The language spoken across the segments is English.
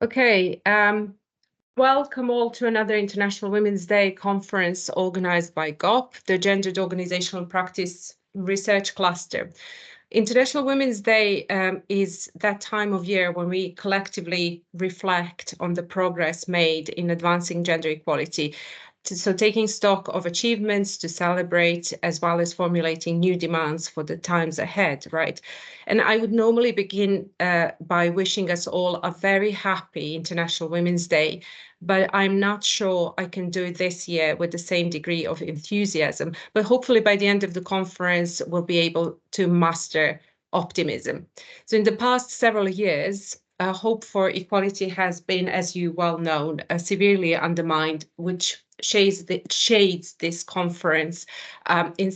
Okay, welcome all to another International Women's Day conference organized by GOP, the Gendered Organizational Practice Research Cluster. International Women's Day is that time of year when we collectively reflect on the progress made in advancing gender equality. So taking stock of achievements to celebrate, as well as formulating new demands for the times ahead, right? And I would normally begin by wishing us all a very happy International Women's Day, but I'm not sure I can do it this year with the same degree of enthusiasm. But hopefully by the end of the conference, we'll be able to muster optimism. So in the past several years, hope for equality has been, as you well know, severely undermined, which shades this conference in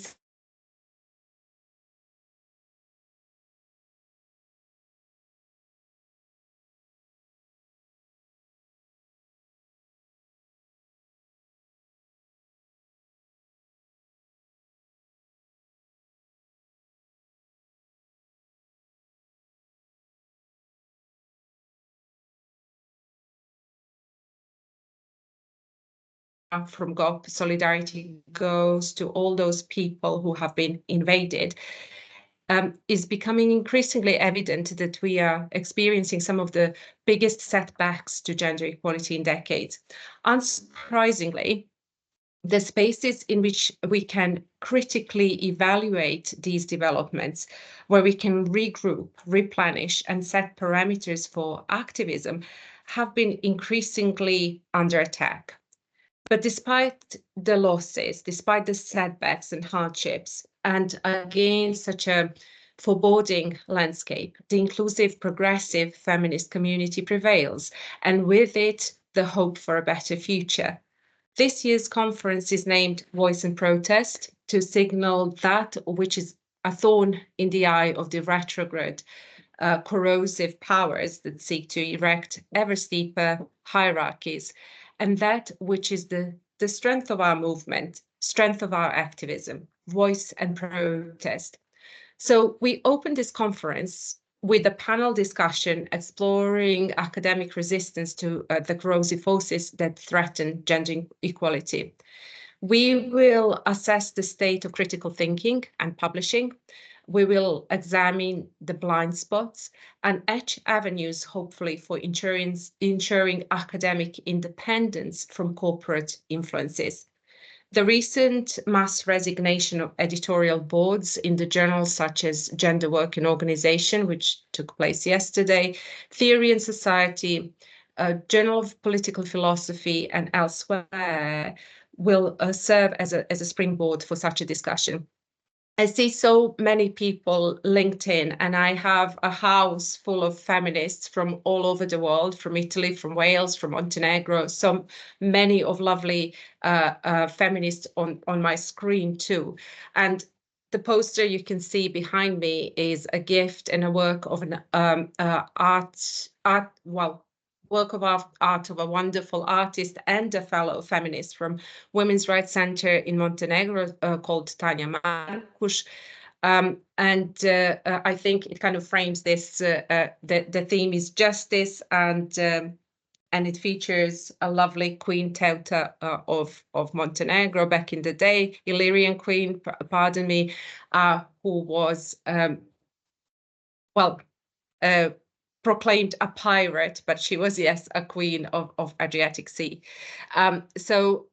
from GOP. Solidarity goes to all those people who have been invaded. Is becoming increasingly evident that we are experiencing some of the biggest setbacks to gender equality in decades. Unsurprisingly, the spaces in which we can critically evaluate these developments, where we can regroup, replenish, and set parameters for activism, have been increasingly under attack. But despite the losses, despite the setbacks and hardships, and against such a foreboding landscape, the inclusive, progressive feminist community prevails, and with it, the hope for a better future. This year's conference is named Voice and Protest to signal that which is a thorn in the eye of the retrograde, corrosive powers that seek to erect ever steeper hierarchies, and that which is the strength of our movement, strength of our activism, voice and protest. So we opened this conference with a panel discussion exploring academic resistance to the corrosive forces that threaten gender equality. We will assess the state of critical thinking and publishing. We will examine the blind spots and etch avenues, hopefully, for ensuring academic independence from corporate influences. The recent mass resignation of editorial boards in the journals such as Gender Work and Organization, which took place yesterday, Theory and Society, Journal of Political Philosophy, and elsewhere, will serve as a springboard for such a discussion. I see so many people linked in, and I have a house full of feminists from all over the world, from Italy, from Wales, from Montenegro, so many of lovely feminists on my screen too. And the poster you can see behind me is a gift and a work of an work of art of a wonderful artist and a fellow feminist from Women's Rights Center in Montenegro called Tanja Markuš. I think it kind of frames this, the theme is justice, and it features a lovely Queen Teuta of Montenegro back in the day, Illyrian queen, pardon me, who was, proclaimed a pirate, but she was, yes, a queen of Adriatic Sea. So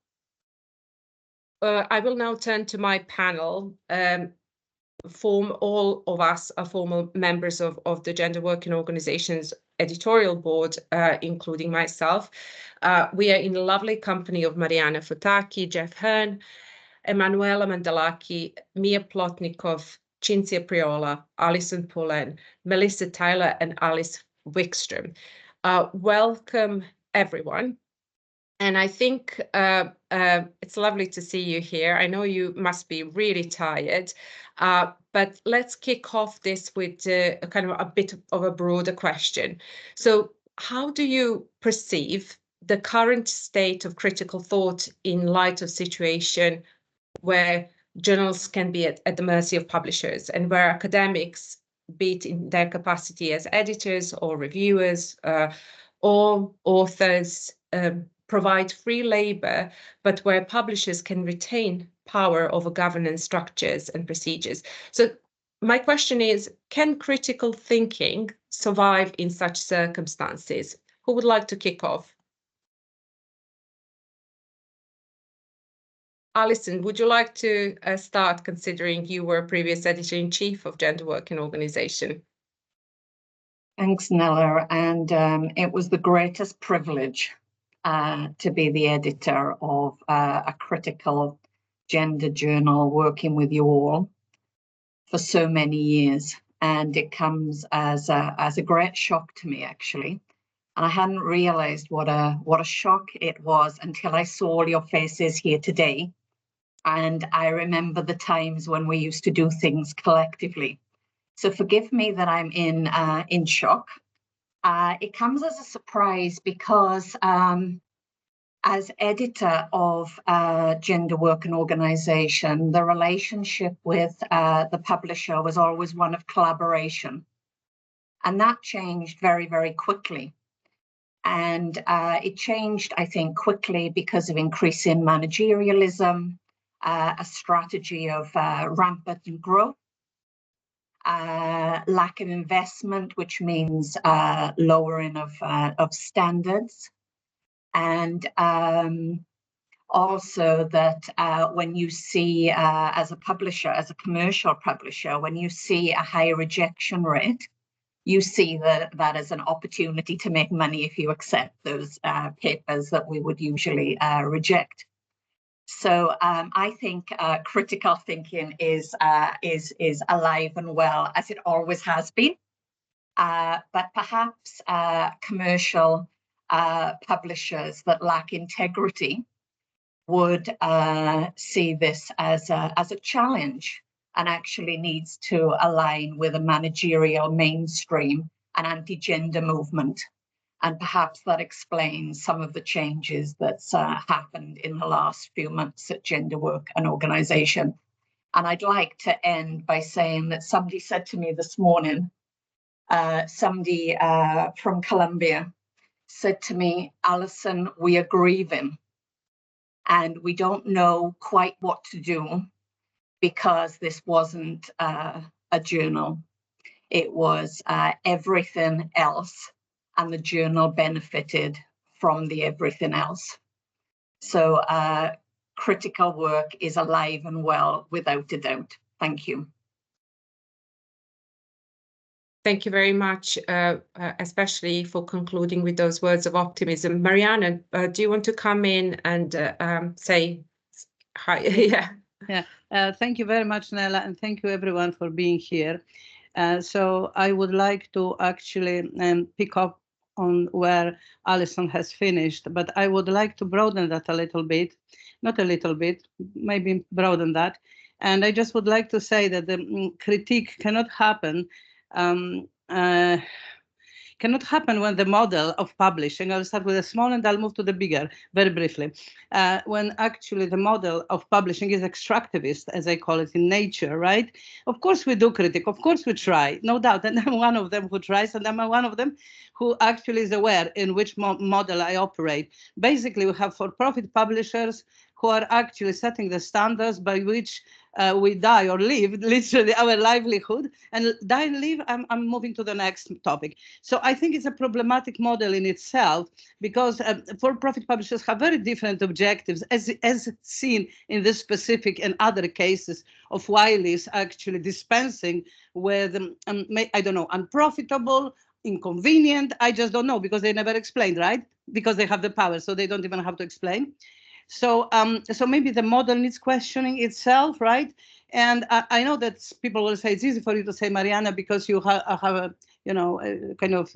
I will now turn to my panel. All of us are former members of the Gender Working Organization's editorial board, including myself. We are in the lovely company of Marianna Fotaki, Jeff Hearn, Emmanouela Mandalaki, Mia Plotnikof, Cinzia Priola, Alison Pullen, Melissa Tyler, and Alice Wickström. Welcome, everyone. And I think it's lovely to see you here. I know you must be really tired, but let's kick off this with a kind of a bit of a broader question. So how do you perceive the current state of critical thought in light of situation where journals can be at the mercy of publishers, and where academics, be it in their capacity as editors or reviewers all authors provide free labor, but where publishers can retain power over governance structures and procedures. So my question is, can critical thinking survive in such circumstances? Who would like to kick off? Alison, would you like to start, considering you were previous editor-in-chief of Gender Working Organization? Thanks, Nela. And it was the greatest privilege to be the editor of a critical gender journal, working with you all for so many years. And it comes as a great shock to me, actually. And I hadn't realized what a shock it was until I saw all your faces here today. And I remember the times when we used to do things collectively. So forgive me that I'm in shock. It comes as a surprise because as editor of Gender Working Organization, the relationship with the publisher was always one of collaboration. And that changed very, very quickly. And it changed, I think, quickly because of increasing managerialism, a strategy of rampant growth, lack of investment, which means lowering of standards, and also that when you see as a publisher, as a commercial publisher, when you see a high rejection rate, you see that as an opportunity to make money if you accept those papers that we would usually reject. So I think critical thinking is alive and well, as it always has been. But perhaps commercial publishers that lack integrity would see this as a challenge, and actually needs to align with a managerial mainstream and anti-gender movement. And perhaps that explains some of the changes that's happened in the last few months at Gender Work and Organization. And I'd like to end by saying that somebody said to me this morning, somebody from Colombia said to me, Alison, we are grieving and we don't know quite what to do, because this wasn't a journal. It was everything else, and the journal benefited from the everything else. So critical work is alive and well, without a doubt. Thank you. Thank you very much, especially for concluding with those words of optimism. Marianna, do you want to come in and say hi? Yeah. Thank you very much, Nela, and thank you everyone for being here. So I would like to actually pick up on where Alison has finished, but I would like to broaden that a little bit, not a little bit, maybe broaden that. And I just would like to say that the critique cannot happen when the model of publishing, I'll start with the small and I'll move to the bigger very briefly, when actually the model of publishing is extractivist, as I call it, in nature, right? Of course we do critique, of course we try, no doubt, and I'm one of them who tries, and I'm one of them who actually is aware in which model I operate. Basically, we have for-profit publishers who are actually setting the standards by which we die or live, literally our livelihood, and die and live, I'm moving to the next topic. So I think it's a problematic model in itself, because for-profit publishers have very different objectives, as seen in this specific and other cases of Wiley's actually dispensing with, I don't know, unprofitable, inconvenient, I just don't know, because they never explained, right? Because they have the power, so they don't even have to explain. So maybe the model needs questioning itself, right? And I know that people will say it's easy for you to say, Marianna, because you have a, kind of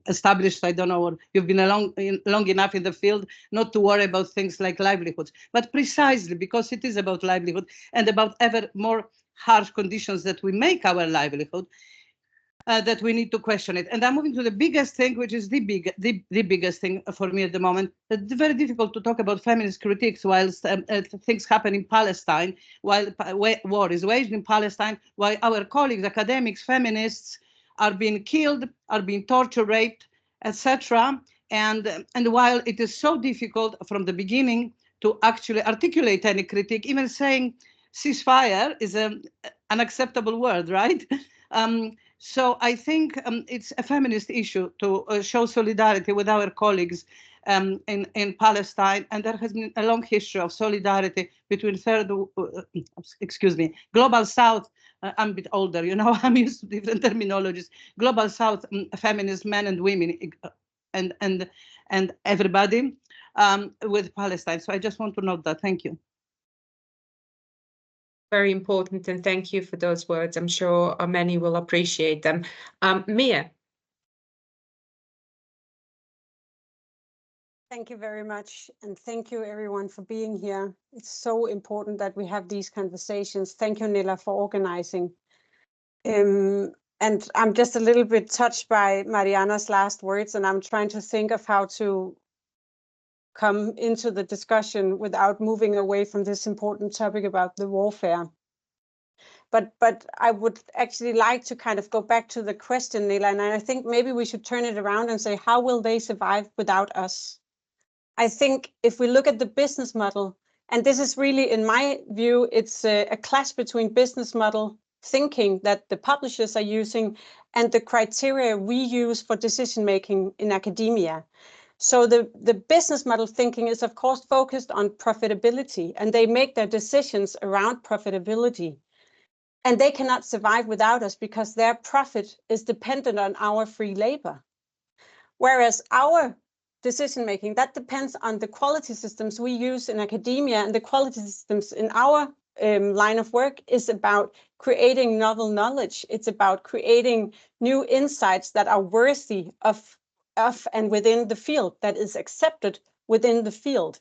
established, I don't know, or you've been long enough in the field not to worry about things like livelihoods. But precisely because it is about livelihood and about ever more harsh conditions that we make our livelihood, that we need to question it. And I'm moving to the biggest thing, which is the biggest thing for me at the moment. It's very difficult to talk about feminist critiques while things happen in Palestine, while war is waged in Palestine, while our colleagues, academics, feminists, are being killed, are being tortured, raped, etc. And while it is so difficult from the beginning to actually articulate any critique, even saying ceasefire is an unacceptable word, right? So I think it's a feminist issue to show solidarity with our colleagues in Palestine, and there has been a long history of solidarity between Global South. I'm a bit older, you know, I'm used to different terminologies. Global South feminist men and women and everybody with Palestine. So I just want to note that. Thank you. Very important, and thank you for those words. I'm sure many will appreciate them. Mia. Thank you very much, and thank you everyone for being here. It's so important that we have these conversations. Thank you, Nela, for organizing. And I'm just a little bit touched by Marianna's last words, and I'm trying to think of how to come into the discussion without moving away from this important topic about the warfare. But I would actually like to kind of go back to the question, Nela, and I think maybe we should turn it around and say, how will they survive without us? I think if we look at the business model, and this is really, in my view, it's a clash between business model thinking that the publishers are using and the criteria we use for decision making in academia. So the business model thinking is, of course, focused on profitability, and they make their decisions around profitability. And they cannot survive without us because their profit is dependent on our free labor. Whereas our decision making, that depends on the quality systems we use in academia, and the quality systems in our line of work is about creating novel knowledge. It's about creating new insights that are worthy of and within the field, that is accepted within the field.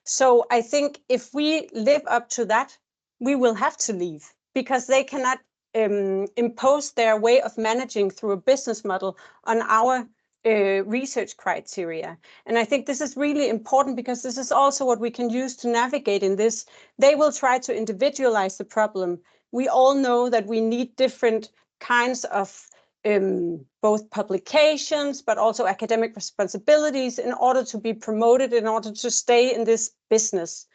So I think if we live up to that, we will have to leave, because they cannot impose their way of managing through a business model on our research criteria. And I think this is really important, because this is also what we can use to navigate in this. They will try to individualize the problem. We all know that we need different kinds of both publications, but also academic responsibilities in order to be promoted, in order to stay in this business.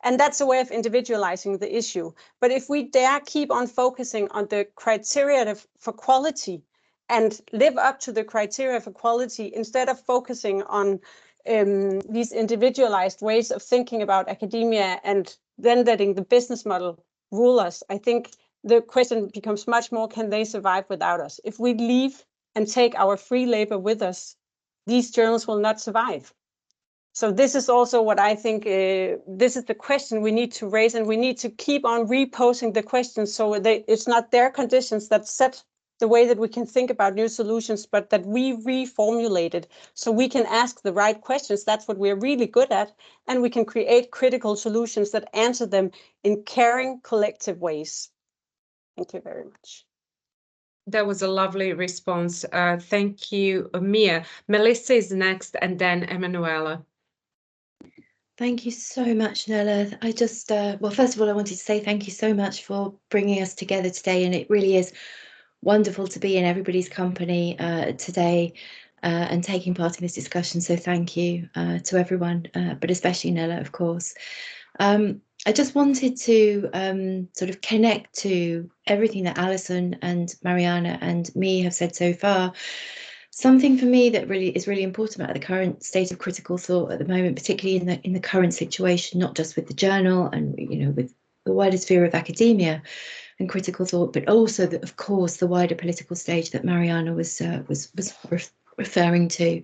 And that's a way of individualizing the issue. But if we dare keep on focusing on the criteria for quality and live up to the criteria for quality, instead of focusing on these individualized ways of thinking about academia and then letting the business model rule us, I think the question becomes much more, can they survive without us? If we leave and take our free labor with us, these journals will not survive. So this is also what I think, this is the question we need to raise, and we need to keep on reposing the questions, so it's not their conditions that set the way that we can think about new solutions, but that we reformulate it so we can ask the right questions. That's what we're really good at, and we can create critical solutions that answer them in caring, collective ways. Thank you very much. That was a lovely response. Thank you, Mia. Melissa is next, and then Emmanouela. Thank you so much, Nela. I just, well, first of all, I wanted to say thank you so much for bringing us together today. And it really is wonderful to be in everybody's company today and taking part in this discussion. So thank you to everyone, but especially Nela, of course. I just wanted to sort of connect to everything that Alison and Marianna and me have said so far. Something for me that really is really important about the current state of critical thought at the moment, particularly in the current situation, not just with the journal and, you know, with the wider sphere of academia and critical thought, but also, of course, the wider political stage that Marianna was referring to.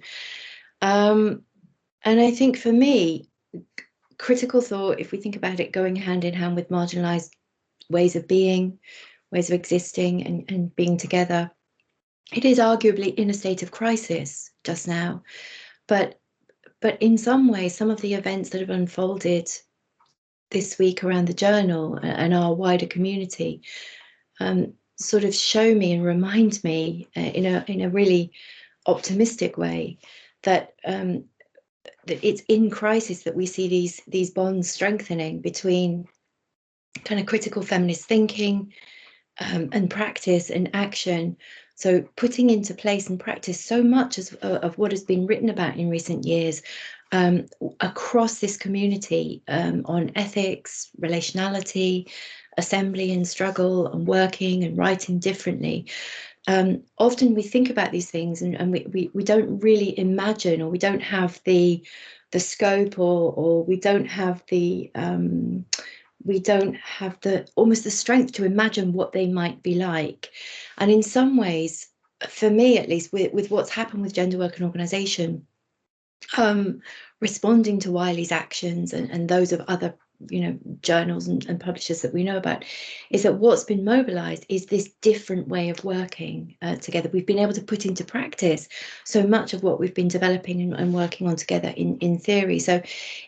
And I think for me, critical thought, if we think about it going hand in hand with marginalized ways of being, ways of existing and being together, it is arguably in a state of crisis just now. But in some ways, some of the events that have unfolded this week around the journal and our wider community sort of show me and remind me in a really optimistic way that it's in crisis that we see these bonds strengthening between kind of critical feminist thinking and practice and action, So putting into place and practice so much of what has been written about in recent years across this community on ethics, relationality, assembly and struggle, and working and writing differently. Often we think about these things and we don't really imagine, or we don't have the scope, or we don't have the almost the strength to imagine what they might be like. And in some ways, for me at least, with what's happened with gender work and organisation, responding to Wiley's actions and those of other journals and publishers that we know about, is that what's been mobilized is this different way of working together. We've been able to put into practice so much of what we've been developing and working on together in theory. So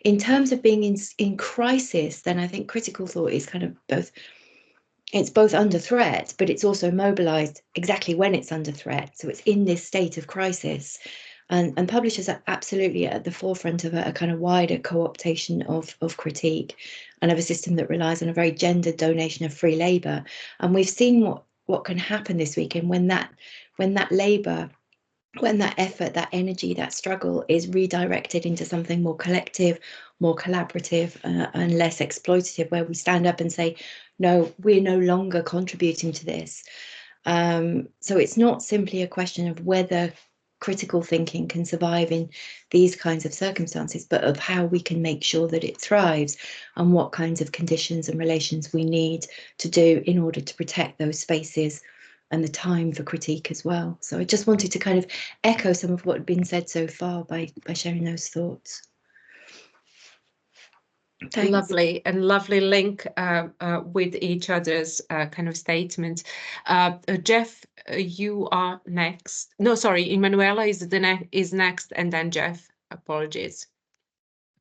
in terms of being in crisis, then I think critical thought is kind of both under threat, but it's also mobilized exactly when it's under threat. So it's in this state of crisis. And publishers are absolutely at the forefront of a kind of wider co-optation of critique and of a system that relies on a very gendered donation of free labour. And we've seen what can happen this weekend when that labour, when that effort, that energy, that struggle is redirected into something more collective, more collaborative, and less exploitative, where we stand up and say, no, we're no longer contributing to this. So it's not simply a question of whether critical thinking can survive in these kinds of circumstances, but of how we can make sure that it thrives, and what kinds of conditions and relations we need to do in order to protect those spaces and the time for critique as well. So I just wanted to kind of echo some of what had been said so far by sharing those thoughts. Thanks. Lovely link with each other's kind of statements. Jeff, you are next. No, sorry, Emmanouela is next, and then Jeff. Apologies.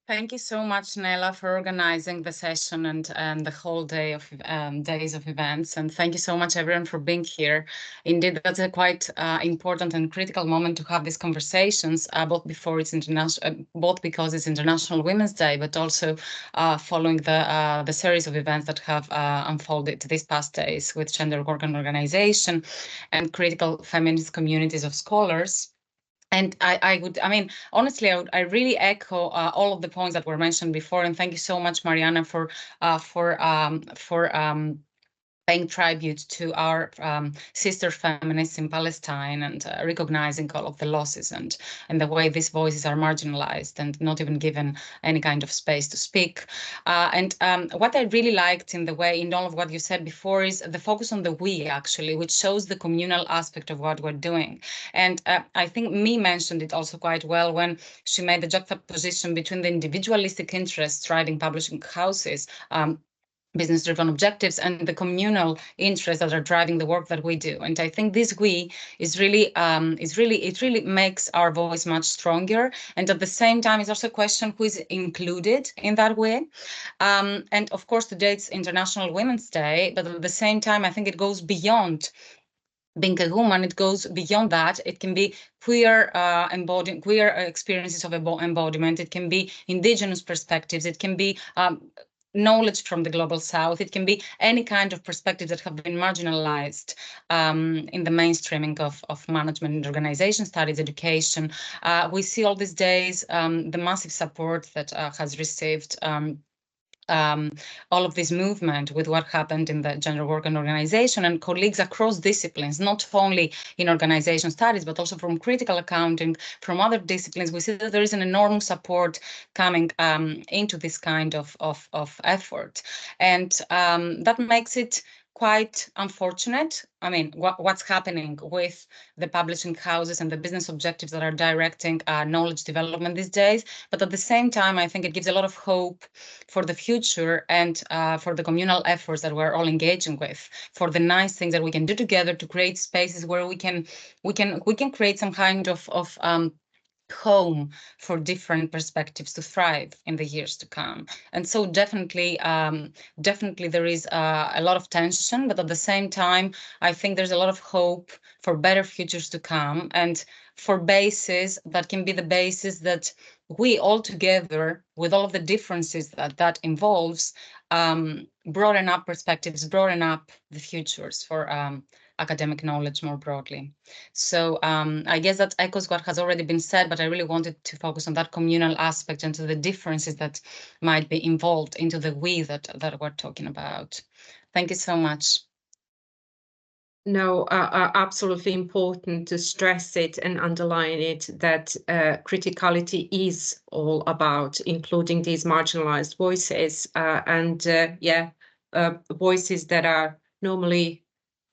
Thank you so much, Nela, for organizing the session and the whole day of days of events. And thank you so much, everyone, for being here. Indeed, that's a quite important and critical moment to have these conversations, both because it's International Women's Day, but also following the series of events that have unfolded these past days with gender work and organization and critical feminist communities of scholars. And honestly, I really echo all of the points that were mentioned before. And thank you so much, Marianna, for paying tribute to our sister feminists in Palestine, and recognizing all of the losses and the way these voices are marginalized and not even given any kind of space to speak. What I really liked in all of what you said before is the focus on the we, actually, which shows the communal aspect of what we're doing. And I think Mi mentioned it also quite well when she made the juxtaposition between the individualistic interests driving publishing houses, business-driven objectives, and the communal interests that are driving the work that we do. And I think this we it really makes our voice much stronger. And at the same time, it's also a question who is included in that way. And of course, today it's International Women's Day, but at the same time, I think it goes beyond being a woman. It goes beyond that. It can be queer experiences of embodiment. It can be indigenous perspectives. It can be knowledge from the global south. It can be any kind of perspectives that have been marginalized in the mainstreaming of management and organization studies, education. We see all these days the massive support that has received all of this movement with what happened in the gender work and organization, and colleagues across disciplines, not only in organization studies, but also from critical accounting, from other disciplines. We see that there is an enormous support coming into this kind of effort. And that makes it quite unfortunate. I mean, what's happening with the publishing houses and the business objectives that are directing knowledge development these days. But at the same time, I think it gives a lot of hope for the future and for the communal efforts that we're all engaging with, for the nice things that we can do together to create spaces where we can create some kind of home for different perspectives to thrive in the years to come. And so definitely there is a lot of tension, but at the same time, I think there's a lot of hope for better futures to come, and for bases that can be the basis that we all together, with all of the differences that involves, broaden up perspectives, broaden up the futures for academic knowledge more broadly. So I guess that echoes what has already been said, but I really wanted to focus on that communal aspect and to the differences that might be involved into the we that we're talking about. Thank you so much. No, absolutely important to stress it and underline it, that criticality is all about including these marginalized voices voices that are normally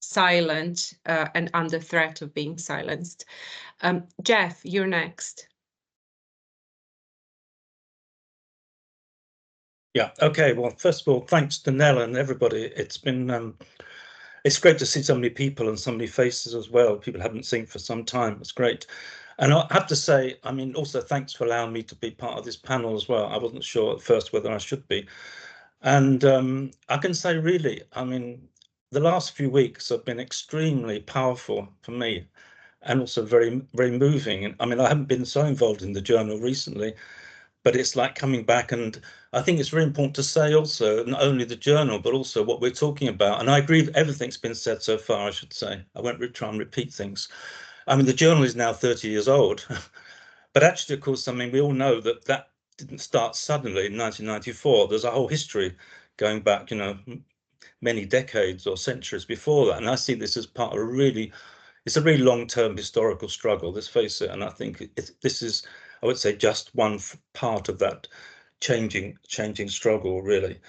silent and under threat of being silenced. Jeff, you're next. Yeah, okay. Well, first of all, thanks to Nela and everybody. It's been it's great to see so many people and so many faces as well. People I haven't seen for some time. It's great. And I have to say, I mean, also thanks for allowing me to be part of this panel as well. I wasn't sure at first whether I should be. And I can say really, I mean, the last few weeks have been extremely powerful for me and also very, very moving. And I mean, I haven't been so involved in the journal recently, but it's like coming back. And I think it's very important to say also, not only the journal, but also what we're talking about. And I agree with everything's been said so far, I should say. I won't try and repeat things. I mean, the journal is now 30 years old. But actually, of course, I mean, we all know that that didn't start suddenly in 1994. There's a whole history going back, you know, many decades or centuries before that. And I see this as part of it's a really long-term historical struggle, let's face it. And I think this is, I would say, just one part of that changing struggle, really.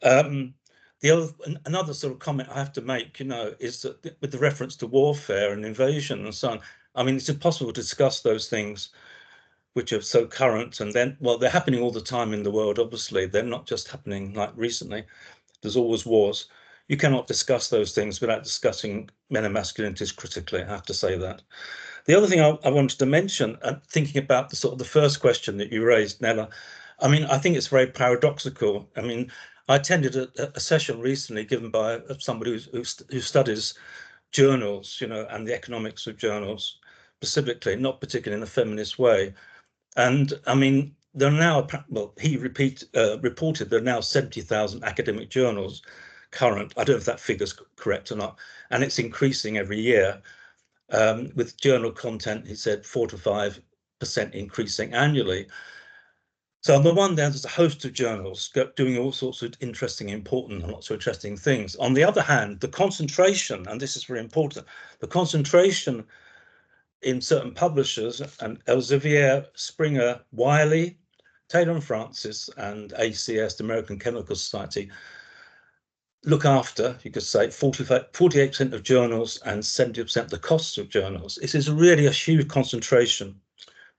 Another sort of comment I have to make, you know, is that with the reference to warfare and invasion and so on, I mean, it's impossible to discuss those things which are so current, and then, well, they're happening all the time in the world, obviously. They're not just happening like recently. There's always wars. You cannot discuss those things without discussing men and masculinities critically, I have to say that. The other thing I wanted to mention, thinking about the sort of the first question that you raised, Nela, I mean, I think it's very paradoxical. I mean, I attended a session recently given by somebody who studies journals, you know, and the economics of journals specifically, not particularly in a feminist way. And I mean, there are now, well, he reported there are now 70,000 academic journals current. I don't know if that figure's correct or not. And it's increasing every year. With journal content, he said 4 to 5% increasing annually. So on the one hand, there's a host of journals doing all sorts of interesting, important, and lots of interesting things. On the other hand, the concentration, and this is very important, the concentration in certain publishers, and Elsevier, Springer, Wiley, Taylor and Francis, and ACS, the American Chemical Society, look after, you could say, 48% of journals and 70% of the costs of journals. This is really a huge concentration,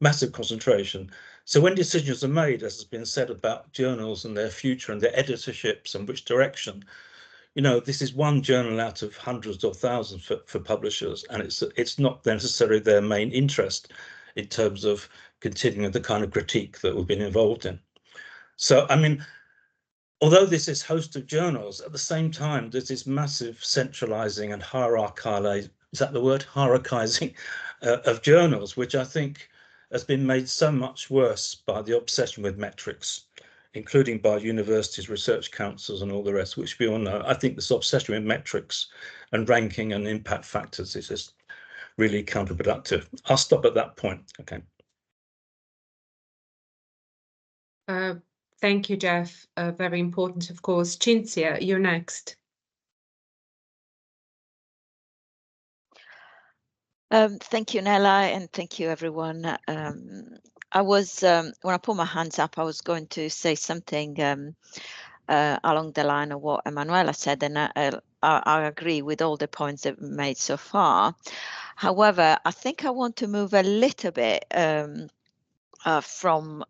massive concentration. So when decisions are made, as has been said about journals and their future and their editorships and which direction, you know, this is one journal out of hundreds or thousands for publishers, and it's not necessarily their main interest in terms of continuing the kind of critique that we've been involved in. So, I mean, although this is host of journals, at the same time, there's this massive centralizing and hierarchizing, is that the word? Hierarchizing of journals, which I think has been made so much worse by the obsession with metrics, including by universities, research councils, and all the rest, which we all know. I think this obsession with metrics and ranking and impact factors is just really counterproductive. I'll stop at that point. Okay. Thank you, Jeff. Very important, of course. Cinzia, you're next. Thank you, Nela, and thank you, everyone. I was, when I put my hands up, I was going to say something along the line of what Emmanouela said, and I agree with all the points that were made so far. However, I think I want to move a little bit from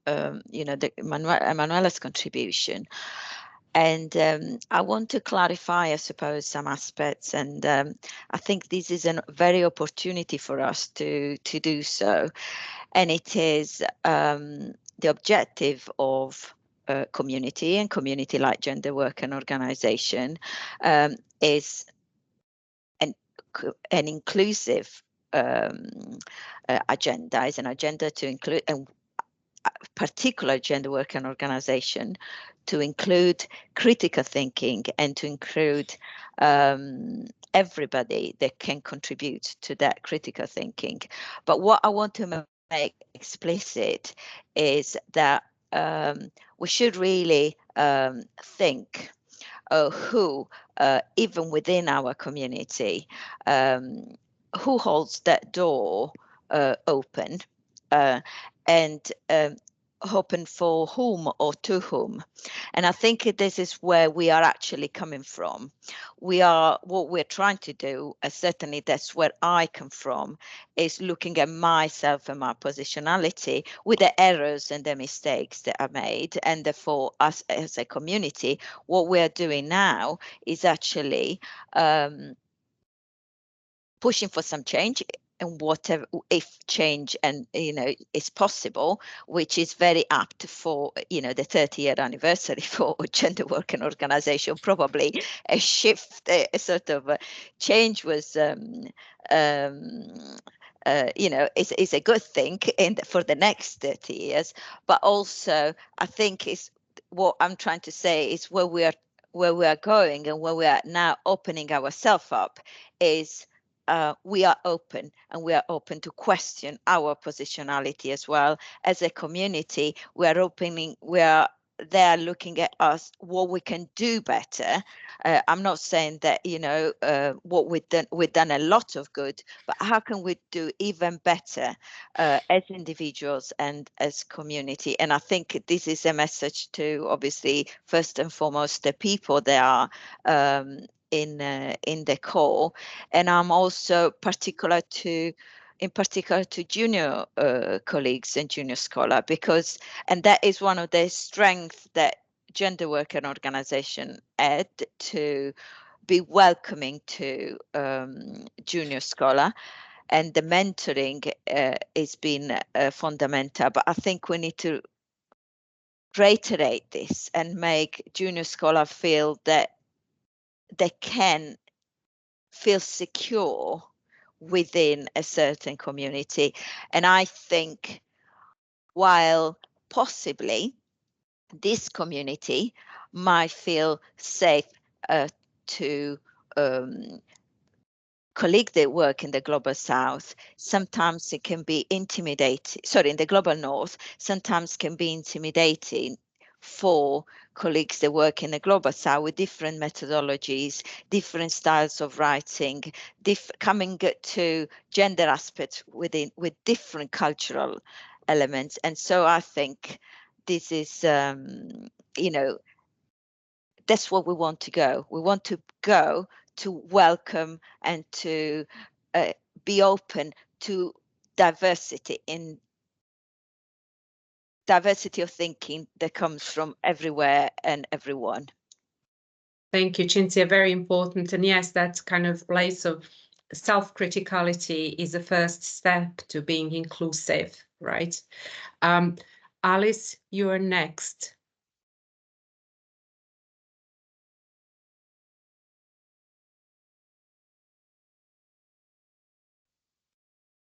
you know, Emmanouela's contribution. And I want to clarify, I suppose, some aspects, and I think this is a very opportunity for us to do so. And it is the objective of community and community like gender work and organization is an inclusive agenda, is an agenda to include a particular gender work and organization, to include critical thinking and to include everybody that can contribute to that critical thinking. But what I want to make explicit is that we should really think who, even within our community, who holds that door open, and open for whom or to whom. And I think this is where we are actually coming from. What we're trying to do, certainly that's where I come from, is looking at myself and my positionality with the errors and the mistakes that I made. And therefore, us as a community, what we're doing now is actually pushing for some change, and whatever, if change and is possible, which is very apt for the 30-year anniversary for gender work and organization. Probably a shift, a sort of a change was is a good thing for the next 30 years. But also, I think is what I'm trying to say is where we are going and where we are now opening ourselves up is. We are open, and we are open to question our positionality as well as a community. We are opening. They are looking at us, what we can do better. I'm not saying that what we've done a lot of good, but how can we do even better as individuals and as community? And I think this is a message to, obviously, first and foremost, the people that are in the core, and I'm also in particular to junior colleagues and junior scholar, and that is one of the strengths that gender work and organization had, to be welcoming to junior scholar, and the mentoring has been fundamental. But I think we need to reiterate this and make junior scholar feel that they can feel secure within a certain community. And I think while possibly this community might feel safe to colleagues that work in the global south, sometimes it can be intimidating, in the global north, sometimes can be intimidating for colleagues that work in the global south with different methodologies, different styles of writing, coming to gender aspects with different cultural elements. And so I think this is, that's what we want to go. We want to go to welcome and to be open to diversity of thinking that comes from everywhere and everyone. Thank you, Cinzia. Very important. And yes, that kind of place of self-criticality is the first step to being inclusive, right? Alice, you are next.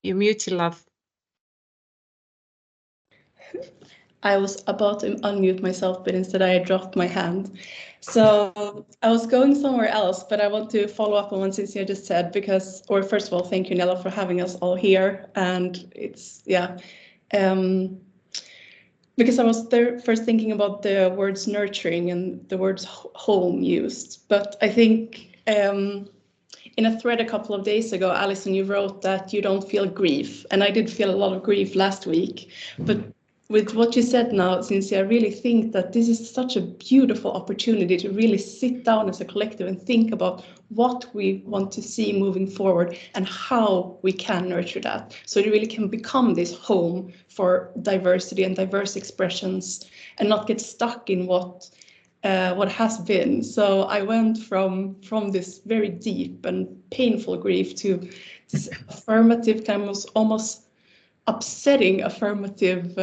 You're muted, love. I was about to unmute myself, but instead I dropped my hand. So I was going somewhere else, but I want to follow up on what Cinzia just said, first of all, thank you, Nela, for having us all here. And it's, because I was there first thinking about the words nurturing and the words home used. But I think in a thread a couple of days ago, Alison, you wrote that you don't feel grief. And I did feel a lot of grief last week. But with what you said now, Cinzia, I really think that this is such a beautiful opportunity to really sit down as a collective and think about what we want to see moving forward and how we can nurture that. So it really can become this home for diversity and diverse expressions and not get stuck in what has been. So I went from this very deep and painful grief to this affirmative, kind of almost upsetting affirmative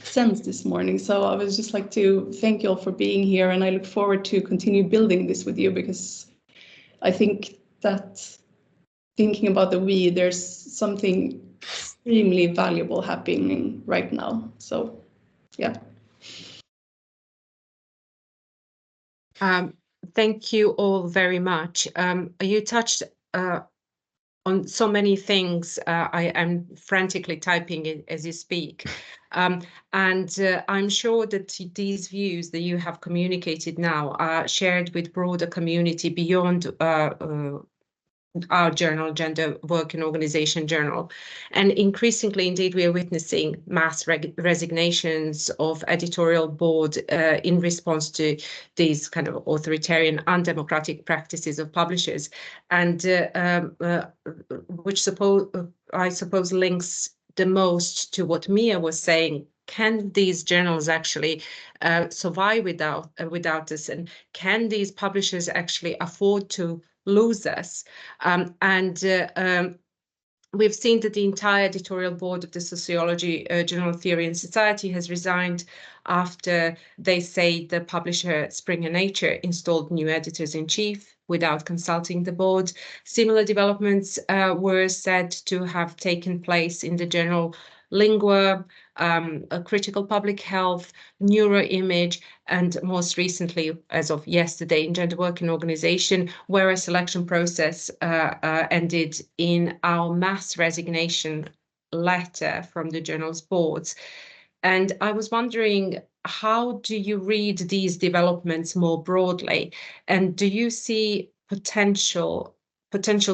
sense this morning. So I was just like to thank you all for being here, and I look forward to continue building this with you, because I think that thinking about the we, there's something extremely valuable happening right now. So yeah. Thank you all very much. You touched on so many things. I am frantically typing it as you speak. And I'm sure that these views that you have communicated now are shared with broader community beyond our journal, Gender Work and Organization Journal. And increasingly, indeed, we are witnessing mass resignations of editorial board in response to these kind of authoritarian, undemocratic practices of publishers, and which I suppose links the most to what Mia was saying. Can these journals actually survive without us, and can these publishers actually afford to lose us? We've seen that the entire editorial board of the Sociology Journal of Theory and Society has resigned after they say the publisher Springer Nature installed new editors-in-chief without consulting the board. Similar developments were said to have taken place in the journal Lingua, Critical Public Health, Neuroimage, and most recently, as of yesterday, in Gender Work and Organization, where a selection process ended in our mass resignation letter from the journal's boards. And I was wondering, how do you read these developments more broadly? And do you see potential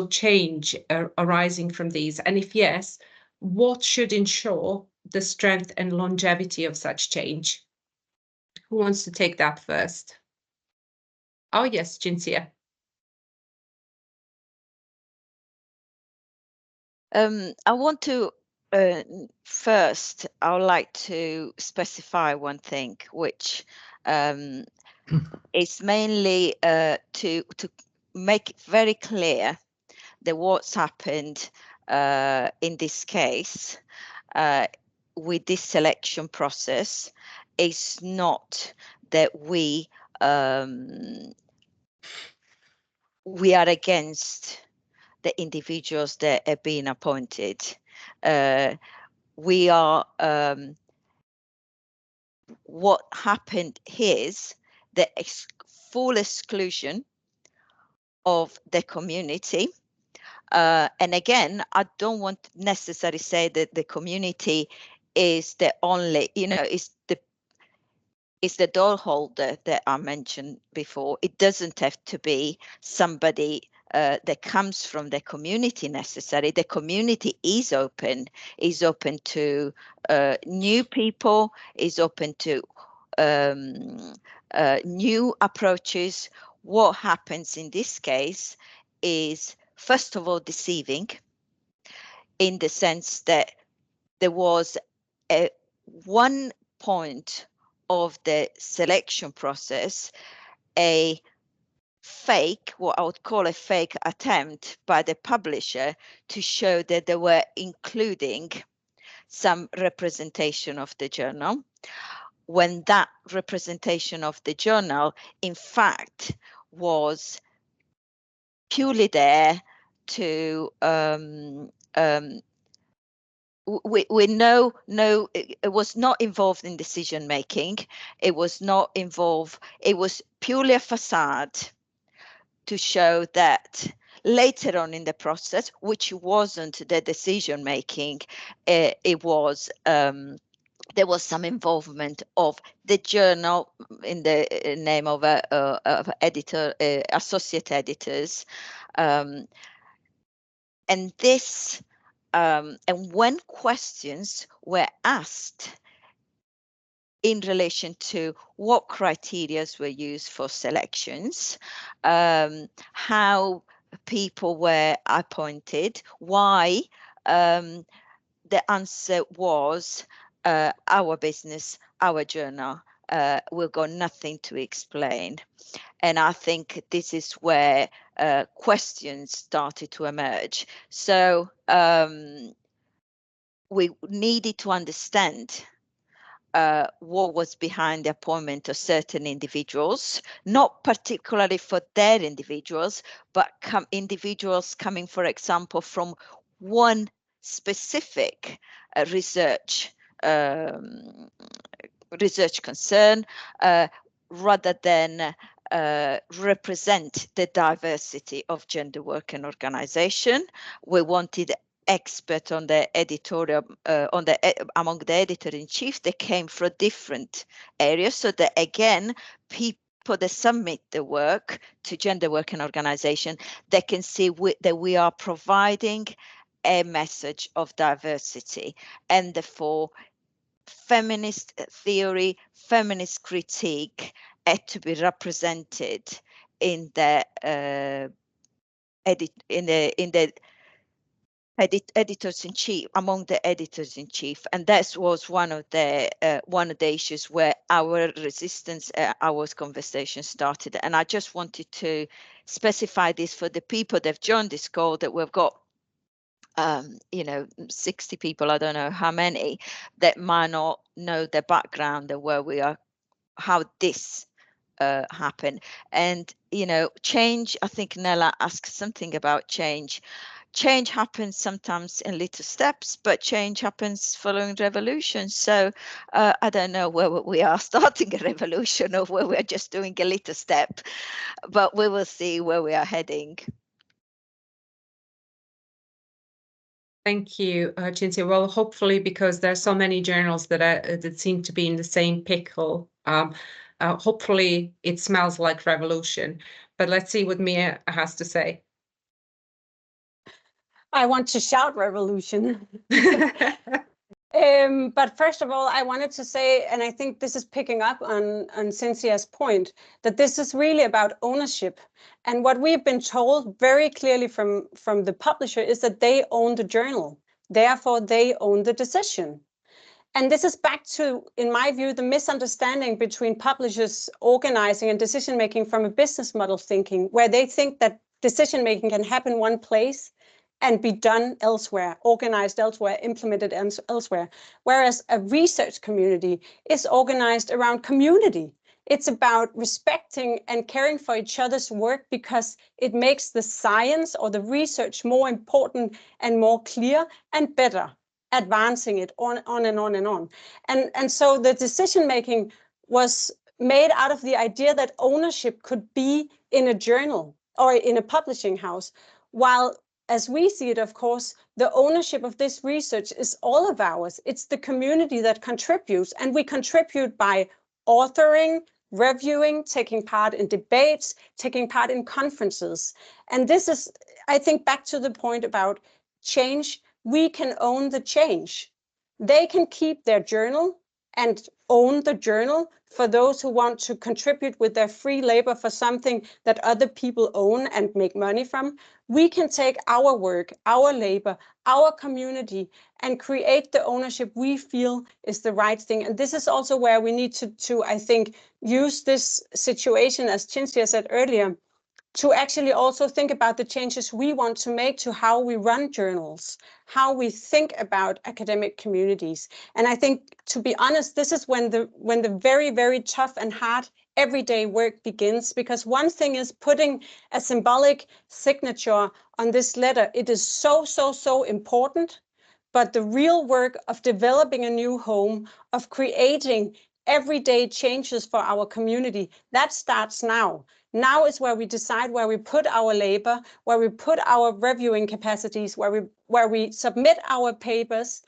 change arising from these? And if yes, what should ensure the strength and longevity of such change? Who wants to take that first? Oh, yes, Cinzia. I want to first, I would like to specify one thing, which is mainly to make it very clear that what's happened in this case with this selection process is not that we are against the individuals that have been appointed. We are what happened is the full exclusion of the community. And again, I don't want to necessarily say that the community is the only, is the door holder that I mentioned before. It doesn't have to be somebody that comes from the community necessarily. The community is open to new people, is open to new approaches. What happens in this case is, first of all, deceiving, in the sense that there was one point of the selection process, a fake, what I would call a fake attempt by the publisher to show that they were including some representation of the journal, when that representation of the journal, in fact, was purely there to we know it was not involved in decision making. It was not involved. It was purely a facade to show that later on in the process, which wasn't the decision making, it was there was some involvement of the journal in the name of editor, associate editors, and this. And when questions were asked in relation to what criteria were used for selections, how people were appointed, why, the answer was our business, our journal, we've got nothing to explain. And I think this is where questions started to emerge. So we needed to understand what was behind the appointment of certain individuals, not particularly for their individuals, but individuals coming, for example, from one specific research concern, rather than represent the diversity of gender work and organization. We wanted expert on the editorial, among the editor-in-chief, they came from different areas, so that again, people that submit the work to gender work and organization, they can see that we are providing a message of diversity, and therefore feminist theory, feminist critique had to be represented in the editors-in-chief, among the editors-in-chief, and that was one of the issues where our resistance, our conversation started. And I just wanted to specify this for the people that have joined this call, that we've got 60 people, I don't know how many, that might not know the background of where we are, how this happened. And change, I think Nela asked something about change. Change happens sometimes in little steps, but change happens following revolution. So I don't know where we are starting a revolution or where we're just doing a little step, but we will see where we are heading. Thank you, Cinzia. Well, hopefully, because there are so many journals that seem to be in the same pickle, hopefully it smells like revolution. But let's see what Mia has to say. I want to shout revolution. But first of all, I wanted to say, and I think this is picking up on Cinzia's point, that this is really about ownership. And what we've been told very clearly from the publisher is that they own the journal. Therefore, they own the decision. And this is back to, in my view, the misunderstanding between publishers organizing and decision-making from a business model thinking, where they think that decision-making can happen one place and be done elsewhere, organized elsewhere, implemented elsewhere. Whereas a research community is organized around community. It's about respecting and caring for each other's work because it makes the science or the research more important and more clear and better, advancing it on and on and on. And so the decision-making was made out of the idea that ownership could be in a journal or in a publishing house, while as we see it, of course, the ownership of this research is all of ours. It's the community that contributes, and we contribute by authoring, reviewing, taking part in debates, taking part in conferences. And this is, I think, back to the point about change. We can own the change. They can keep their journal and own the journal for those who want to contribute with their free labor for something that other people own and make money from. We can take our work, our labor, our community, and create the ownership we feel is the right thing. And this is also where we need to I think, use this situation, as Cinzia said earlier, to actually also think about the changes we want to make to how we run journals, how we think about academic communities. And I think, to be honest, this is when the very, very tough and hard everyday work begins, because one thing is putting a symbolic signature on this letter. It is so important, but the real work of developing a new home, of creating everyday changes for our community, that starts now. Now is where we decide where we put our labor, where we put our reviewing capacities, where we submit our papers.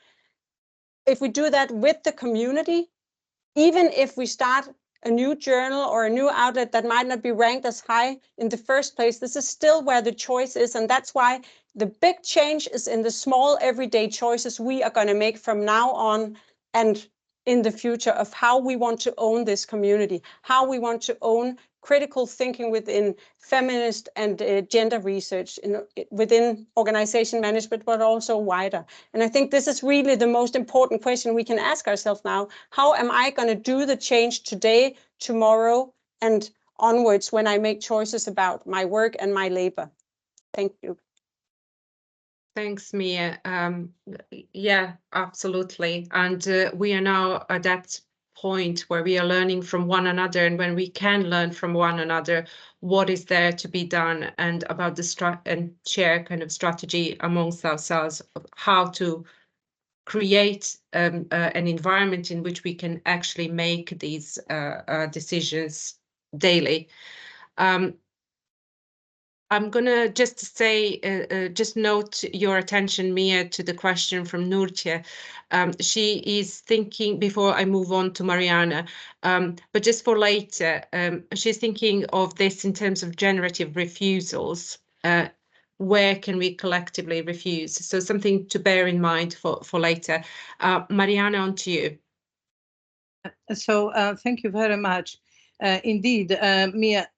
If we do that with the community, even if we start a new journal or a new outlet that might not be ranked as high in the first place, this is still where the choice is. And that's why the big change is in the small everyday choices we are going to make from now on and in the future, of how we want to own this community, how we want to own critical thinking within feminist and gender research, within organization management, but also wider. And I think this is really the most important question we can ask ourselves now. How am I going to do the change today, tomorrow, and onwards when I make choices about my work and my labor? Thank you. Thanks, Mia. Yeah, absolutely. And we are now at that point where we are learning from one another, and when we can learn from one another what is there to be done, and about the and share kind of strategy amongst ourselves of how to create an environment in which we can actually make these decisions daily. I'm going to just say, just note your attention, Mia, to the question from Nurtje. She is thinking, before I move on to Marianna, but just for later, she's thinking of this in terms of generative refusals. Where can we collectively refuse? So something to bear in mind for later. Marianna, on to you. So thank you very much. Indeed, Mia,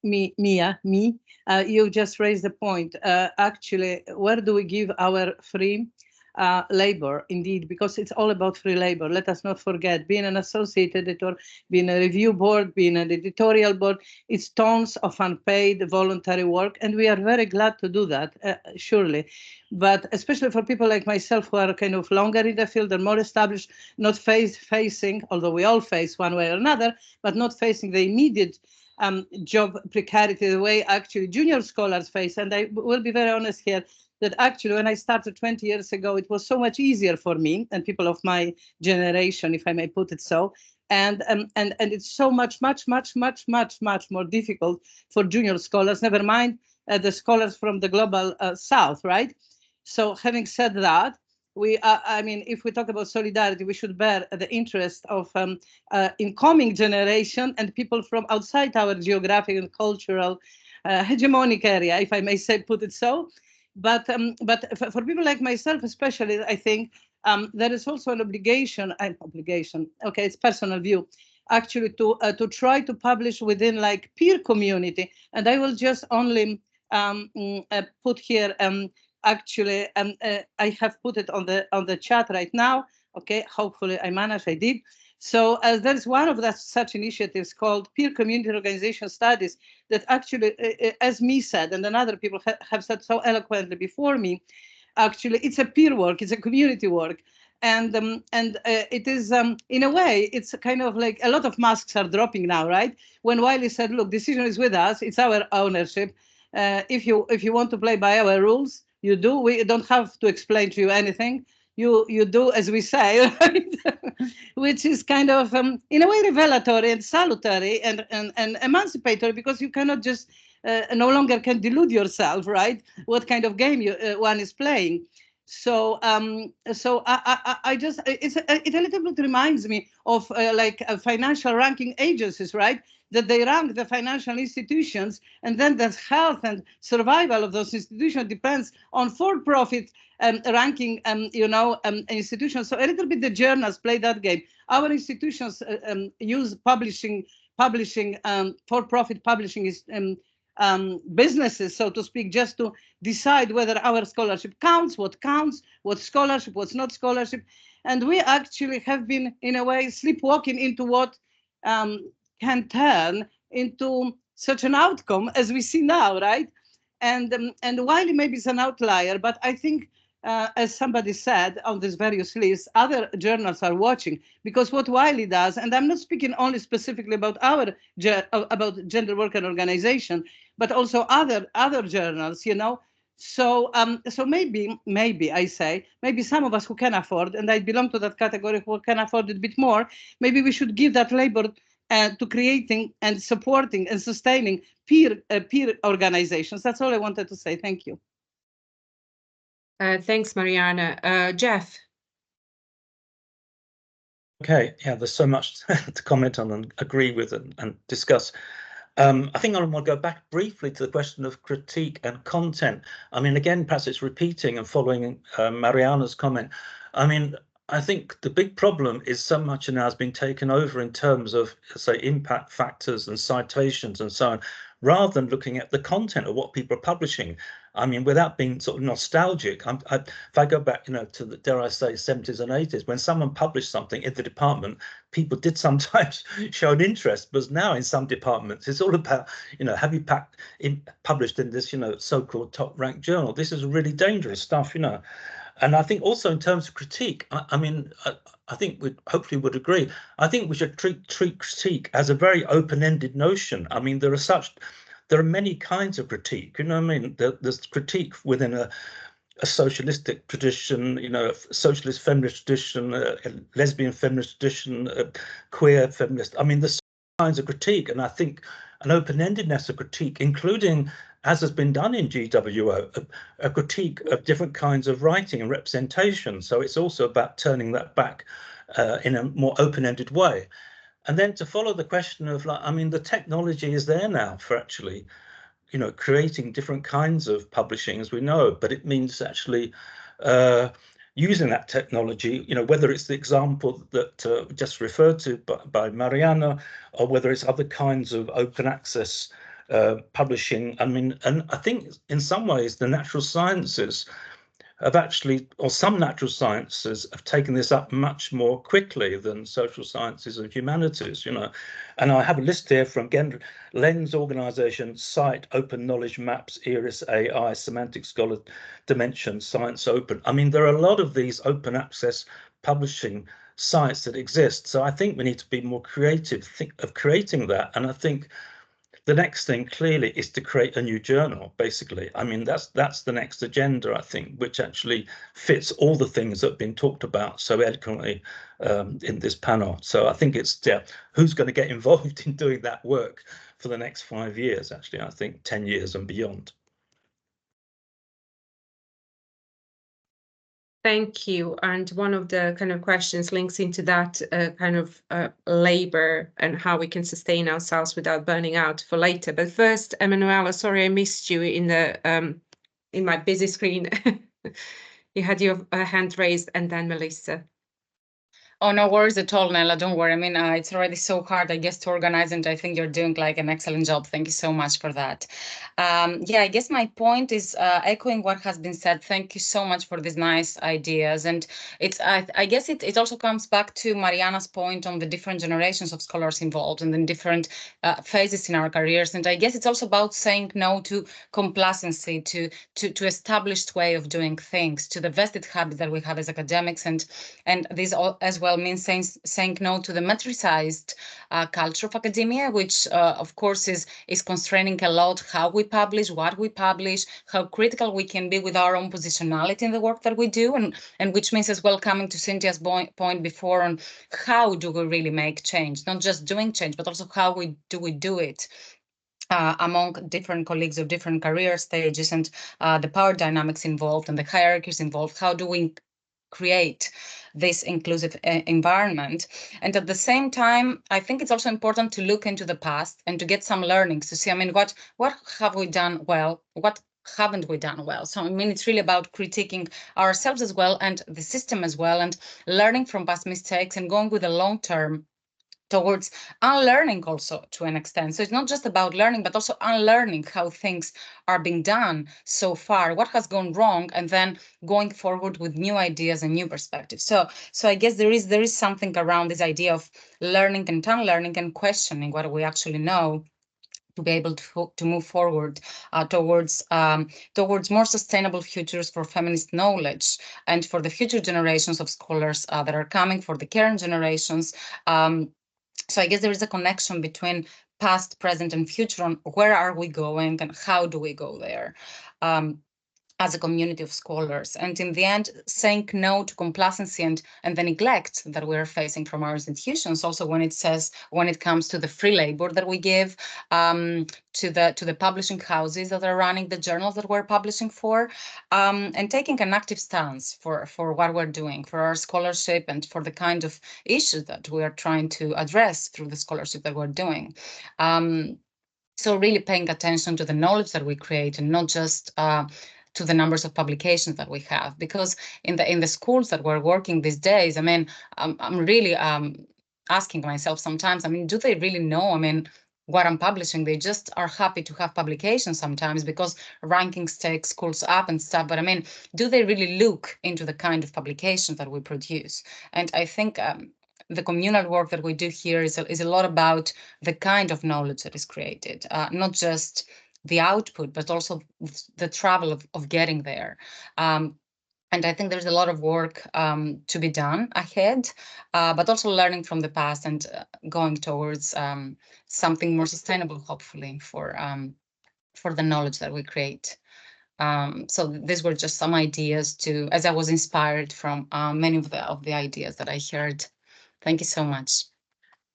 you just raised the point. Actually, where do we give our free labor? Indeed, because it's all about free labor. Let us not forget, being an associate editor, being a review board, being an editorial board, it's tons of unpaid voluntary work, and we are very glad to do that, surely. But especially for people like myself who are kind of longer in the field and more established, not facing, although we all face one way or another, but not facing the immediate job precarity the way actually junior scholars face. And I will be very honest here, that actually when I started 20 years ago, it was so much easier for me and people of my generation, if I may put it so. And it's so much more difficult for junior scholars, never mind the scholars from the global south, right? So having said that, I mean, if we talk about solidarity, we should bear the interest of incoming generation and people from outside our geographic and cultural hegemonic area, if I may say, put it so. But for people like myself, especially, I think there is also an obligation. Okay, it's personal view, actually, to try to publish within like peer community. And I will just only put here. Actually, I have put it on the chat right now. Okay, hopefully I managed. I did. So there's one of such initiatives called Peer Community Organization Studies that actually, as me said, and then other people have said so eloquently before me, actually it's a peer work, it's a community work. And it is, in a way, it's kind of like a lot of masks are dropping now, right? When Wiley said, look, decision is with us, it's our ownership. If you want to play by our rules, you do. We don't have to explain to you anything. You do as we say, right? Which is kind of, in a way, revelatory and salutary and emancipatory, because you cannot just, no longer can delude yourself, right? What kind of game one is playing. So I just, it a little bit reminds me of like financial ranking agencies, right? That they rank the financial institutions, and then the health and survival of those institutions depends on for-profit ranking, institutions. So a little bit the journals play that game. Our institutions use publishing, for-profit publishing is businesses, so to speak, just to decide whether our scholarship counts, what scholarship, what's not scholarship. And we actually have been, in a way, sleepwalking into what can turn into such an outcome as we see now, right? And Wiley maybe is an outlier, but I think, as somebody said on this various lists, other journals are watching, because what Wiley does, and I'm not speaking only specifically about about Gender Work and Organization, but also other journals, you know. So maybe I say, maybe some of us who can afford, and I belong to that category, who can afford it a bit more, maybe we should give that labor to creating and supporting and sustaining peer organizations. That's all I wanted to say. Thank you. Thanks, Marianna. Jeff. Okay, yeah, there's so much to comment on and agree with and discuss. I think I want to go back briefly to the question of critique and content. I mean, again, perhaps it's repeating and following Marianna's comment. I mean, I think the big problem is so much now has been taken over in terms of, say, impact factors and citations and so on, rather than looking at the content of what people are publishing. I mean, without being sort of nostalgic, if I go back, to the, dare I say, 70s and 80s, when someone published something in the department, people did sometimes show an interest. But now in some departments, it's all about, have you published in this, so-called top-ranked journal? This is really dangerous stuff, And I think also in terms of critique, I mean, I think we hopefully would agree. I think we should treat critique as a very open-ended notion. I mean, there are many kinds of critique. I mean, there's critique within a socialistic tradition, a socialist feminist tradition, a lesbian feminist tradition, a queer feminist. I mean, there's kinds of critique, and I think an open-endedness of critique, including, as has been done in GWO, a critique of different kinds of writing and representation. So it's also about turning that back in a more open-ended way. And then to follow the question of, like, I mean, the technology is there now for actually, you know, creating different kinds of publishing, as we know, but it means actually using that technology, you know, whether it's the example that just referred to by Marianna, or whether it's other kinds of open access publishing. I mean, and I think in some ways the natural sciences have actually, or some natural sciences have taken this up much more quickly than social sciences and humanities, you know. And I have a list here from Lens Organization, Site, Open Knowledge Maps, Iris AI, Semantic Scholar Dimension, Science Open. I mean, there are a lot of these open access publishing sites that exist. So I think we need to be more creative of creating that. And I think the next thing clearly is to create a new journal, basically. I mean, that's the next agenda, I think, which actually fits all the things that have been talked about so eloquently in this panel. So I think it's, yeah, who's going to get involved in doing that work for the next 5 years, actually, I think 10 years and beyond. Thank you. And one of the kind of questions links into that kind of labor and how we can sustain ourselves without burning out for later. But first, Emmanouela, sorry I missed you in the in my busy screen. You had your hand raised, and then Melissa. Oh, no worries at all, Nela. Don't worry. I mean, it's already so hard, I guess, to organize, and I think you're doing like an excellent job. Thank you so much for that. Yeah, I guess my point is echoing what has been said. Thank you so much for these nice ideas. And it's, I guess it also comes back to Marianna's point on the different generations of scholars involved and in different phases in our careers. And I guess it's also about saying no to complacency, to established way of doing things, to the vested habit that we have as academics, and this all as well means saying no to the metricized culture of academia, which of course is constraining a lot how we publish, what we publish, how critical we can be with our own positionality in the work that we do, and which means as well coming to Cinzia's point before on how do we really make change, not just doing change, but also how we do it. Among different colleagues of different career stages, and the power dynamics involved and the hierarchies involved. How do we create this inclusive environment? And at the same time, I think it's also important to look into the past and to get some learnings to see, I mean, what have we done well? What haven't we done well? So, I mean, it's really about critiquing ourselves as well and the system as well, and learning from past mistakes and going with the long term towards unlearning also to an extent. So it's not just about learning, but also unlearning how things are being done so far, what has gone wrong, and then going forward with new ideas and new perspectives. So I guess there is something around this idea of learning and unlearning and questioning what we actually know, to be able to move forward towards more sustainable futures for feminist knowledge and for the future generations of scholars that are coming, for the current generations. So I guess there is a connection between past, present, and future on where are we going and how do we go there as a community of scholars. And in the end, saying no to complacency and the neglect that we're facing from our institutions, also when it comes to the free labor that we give to the publishing houses that are running the journals that we're publishing for, and taking an active stance for what we're doing, for our scholarship, and for the kind of issues that we are trying to address through the scholarship that we're doing. So really paying attention to the knowledge that we create, and not just to the numbers of publications that we have, because in the schools that we're working these days, I mean, I'm really asking myself sometimes, I mean, do they really know, I mean, what I'm publishing? They just are happy to have publications sometimes because rankings take schools up and stuff. But I mean, do they really look into the kind of publications that we produce? And I think the communal work that we do here is a lot about the kind of knowledge that is created, not just the output, but also the travel of getting there. And I think there's a lot of work to be done ahead, but also learning from the past and going towards something more sustainable, hopefully, for the knowledge that we create. So these were just some ideas as I was inspired from many of the ideas that I heard. Thank you so much.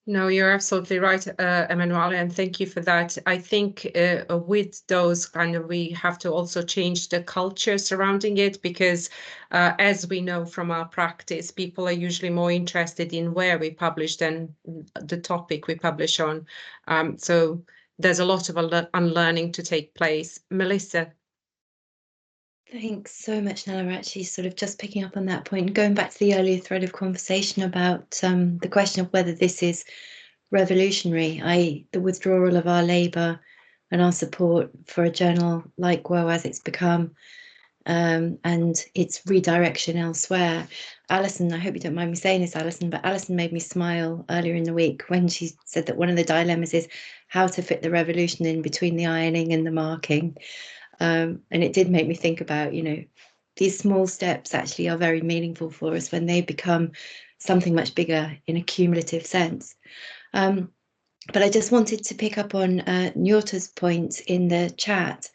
No, you're absolutely right, Emmanouela, and thank you for that. I think with those we have to also change the culture surrounding it, because as we know from our practice, people are usually more interested in where we publish than the topic we publish on. So there's a lot of unlearning to take place. Melissa. Thanks so much, Nela. Actually, sort of just picking up on that point, going back to the earlier thread of conversation about the question of whether this is revolutionary, the withdrawal of our labour and our support for a journal like GWO as it's become, and its redirection elsewhere. Alison, I hope you don't mind me saying this, Alison, but Alison made me smile earlier in the week when she said that one of the dilemmas is how to fit the revolution in between the ironing and the marking. And it did make me think about, these small steps actually are very meaningful for us when they become something much bigger in a cumulative sense. But I just wanted to pick up on Nyorta's point in the chat,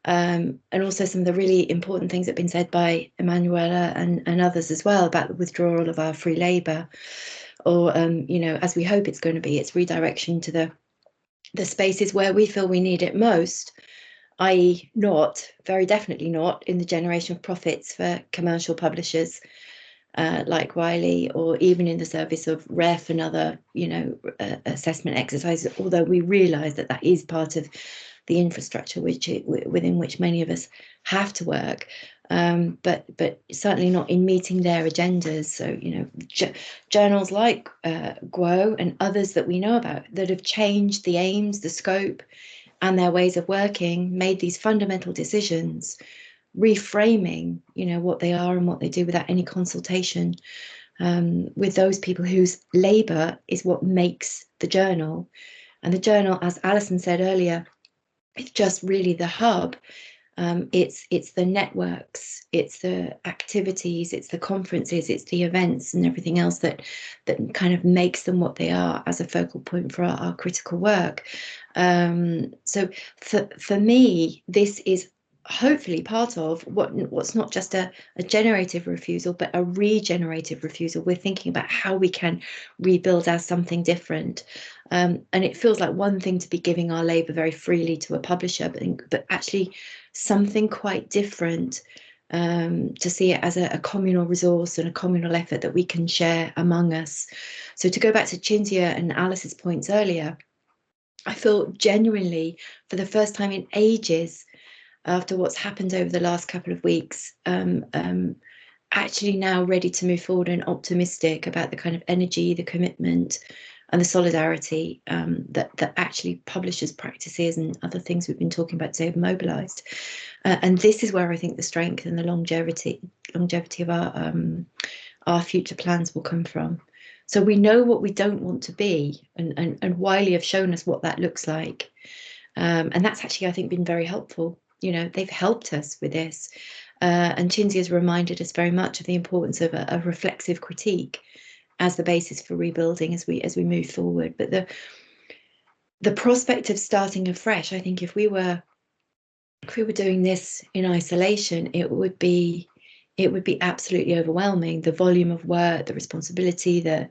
and also some of the really important things that have been said by Emmanouela and others as well about the withdrawal of our free labour, or, as we hope it's going to be, its redirection to the spaces where we feel we need it most, i.e. very definitely not in the generation of profits for commercial publishers like Wiley, or even in the service of REF and other, assessment exercises, although we realise that that is part of the infrastructure within which many of us have to work, but certainly not in meeting their agendas. So, journals like GWO and others that we know about that have changed the aims, the scope, and their ways of working, made these fundamental decisions, reframing, what they are and what they do without any consultation with those people whose labour is what makes the journal. And the journal, as Alison said earlier, it's just really the hub. It's the networks, it's the activities, it's the conferences, it's the events and everything else that kind of makes them what they are as a focal point for our critical work. So for me, this is hopefully part of what's not just a generative refusal, but a regenerative refusal. We're thinking about how we can rebuild as something different. And it feels like one thing to be giving our labour very freely to a publisher, but actually something quite different, to see it as a communal resource and a communal effort that we can share among us. So to go back to Cinzia and Alice's points earlier, I feel genuinely, for the first time in ages, after what's happened over the last couple of weeks, actually now ready to move forward and optimistic about the kind of energy, the commitment, and the solidarity that actually publishers' practices and other things we've been talking about today have mobilised. And this is where I think the strength and the longevity of our future plans will come from. So we know what we don't want to be, and Wiley have shown us what that looks like. And that's actually, I think, been very helpful. They've helped us with this. And Cinzia has reminded us very much of the importance of a reflexive critique as the basis for rebuilding as we move forward. But the prospect of starting afresh, I think if we were doing this in isolation, it would be absolutely overwhelming. The volume of work, the responsibility, the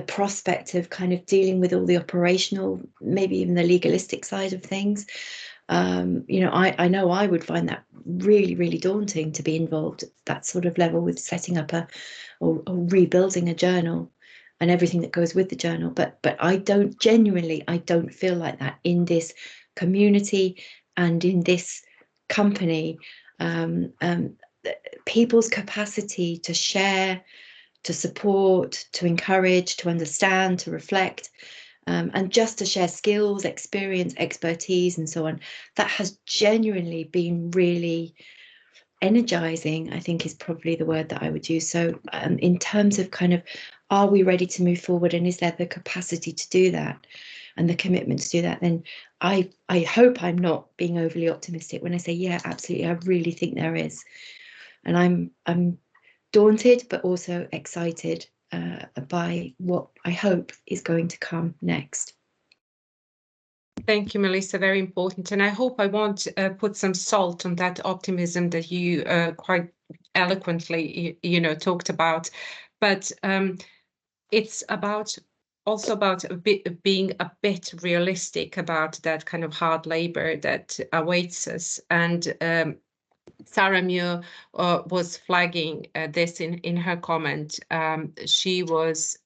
prospect of kind of dealing with all the operational, maybe even the legalistic side of things. I know I would find that really, really daunting to be involved at that sort of level with setting up or rebuilding a journal and everything that goes with the journal. But I don't feel like that in this community and in this company. People's capacity to share, to support, to encourage, to understand, to reflect, and just to share skills, experience, expertise, and so on, that has genuinely been really energizing, I think is probably the word that I would use. So in terms of kind of, are we ready to move forward, and is there the capacity to do that and the commitment to do that? Then I hope I'm not being overly optimistic when I say, yeah, absolutely, I really think there is. And I'm daunted, but also excited by what I hope is going to come next. Thank you, Melissa. Very important. And I hope I won't put some salt on that optimism that you quite eloquently, talked about. But it's about also about being a bit realistic about that kind of hard labor that awaits us. And Sarah Muir was flagging this in her comment. She was,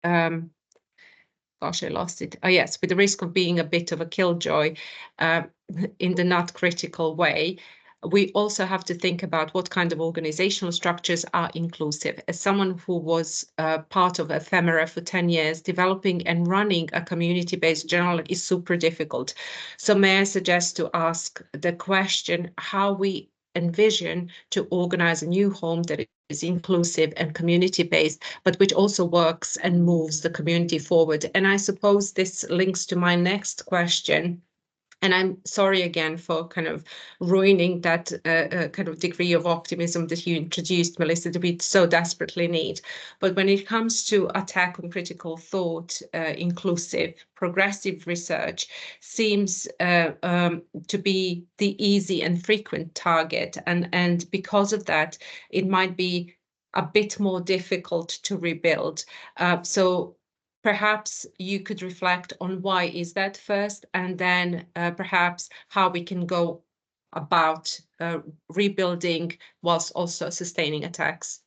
gosh, I lost it. Oh yes, with the risk of being a bit of a killjoy in the not critical way. We also have to think about what kind of organizational structures are inclusive. As someone who was part of Ephemera for 10 years, developing and running a community-based journal is super difficult. So may I suggest to ask the question how we envision to organize a new home that is inclusive and community-based, but which also works and moves the community forward. And I suppose this links to my next question. And I'm sorry again for kind of ruining that kind of degree of optimism that you introduced, Melissa, that we so desperately need. But when it comes to attack on critical thought, inclusive, progressive research seems to be the easy and frequent target. And because of that, it might be a bit more difficult to rebuild. So perhaps you could reflect on why is that first, and then perhaps how we can go about rebuilding whilst also sustaining attacks.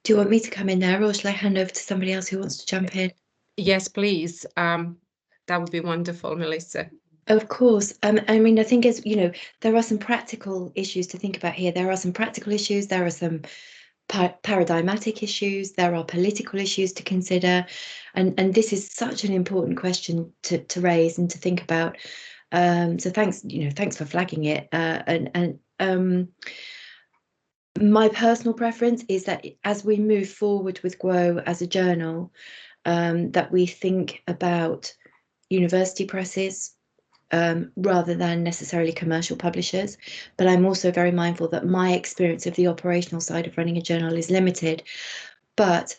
Do you want me to come in there, or shall I hand over to somebody else who wants to jump in? Yes, please. That would be wonderful, Melissa. Of course. I mean, I think, as you know, there are some practical issues to think about here. There are some practical issues. There are some paradigmatic issues, there are political issues to consider, and this is such an important question to raise and to think about. So thanks for flagging it. My personal preference is that as we move forward with GWO as a journal, that we think about university presses, rather than necessarily commercial publishers. But I'm also very mindful that my experience of the operational side of running a journal is limited. But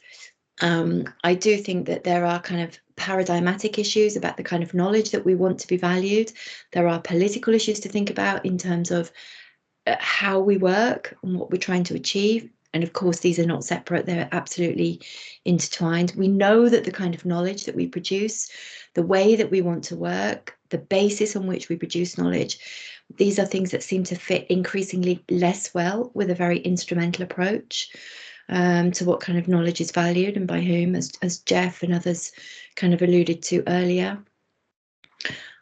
I do think that there are kind of paradigmatic issues about the kind of knowledge that we want to be valued. There are political issues to think about in terms of how we work and what we're trying to achieve. And of course, these are not separate, they're absolutely intertwined. We know that the kind of knowledge that we produce, the way that we want to work, the basis on which we produce knowledge, these are things that seem to fit increasingly less well with a very instrumental approach to what kind of knowledge is valued and by whom, as Jeff and others kind of alluded to earlier.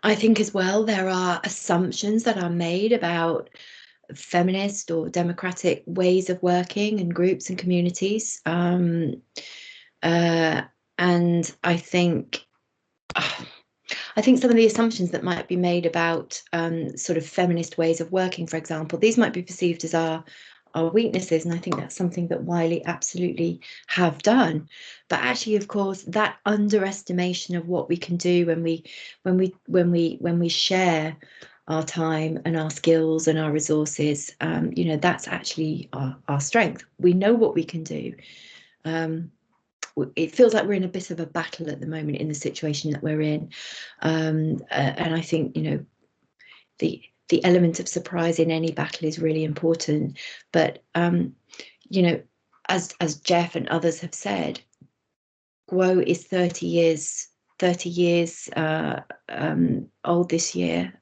I think as well, there are assumptions that are made about feminist or democratic ways of working and groups and communities. And I think some of the assumptions that might be made about sort of feminist ways of working, for example, these might be perceived as our weaknesses, and I think that's something that Wiley absolutely have done. But actually, of course, that underestimation of what we can do when we share our time and our skills and our resources, that's actually our strength. We know what we can do. It feels like we're in a bit of a battle at the moment in the situation that we're in, and I think the element of surprise in any battle is really important. But as Jeff and others have said, GWO is 30 years old this year.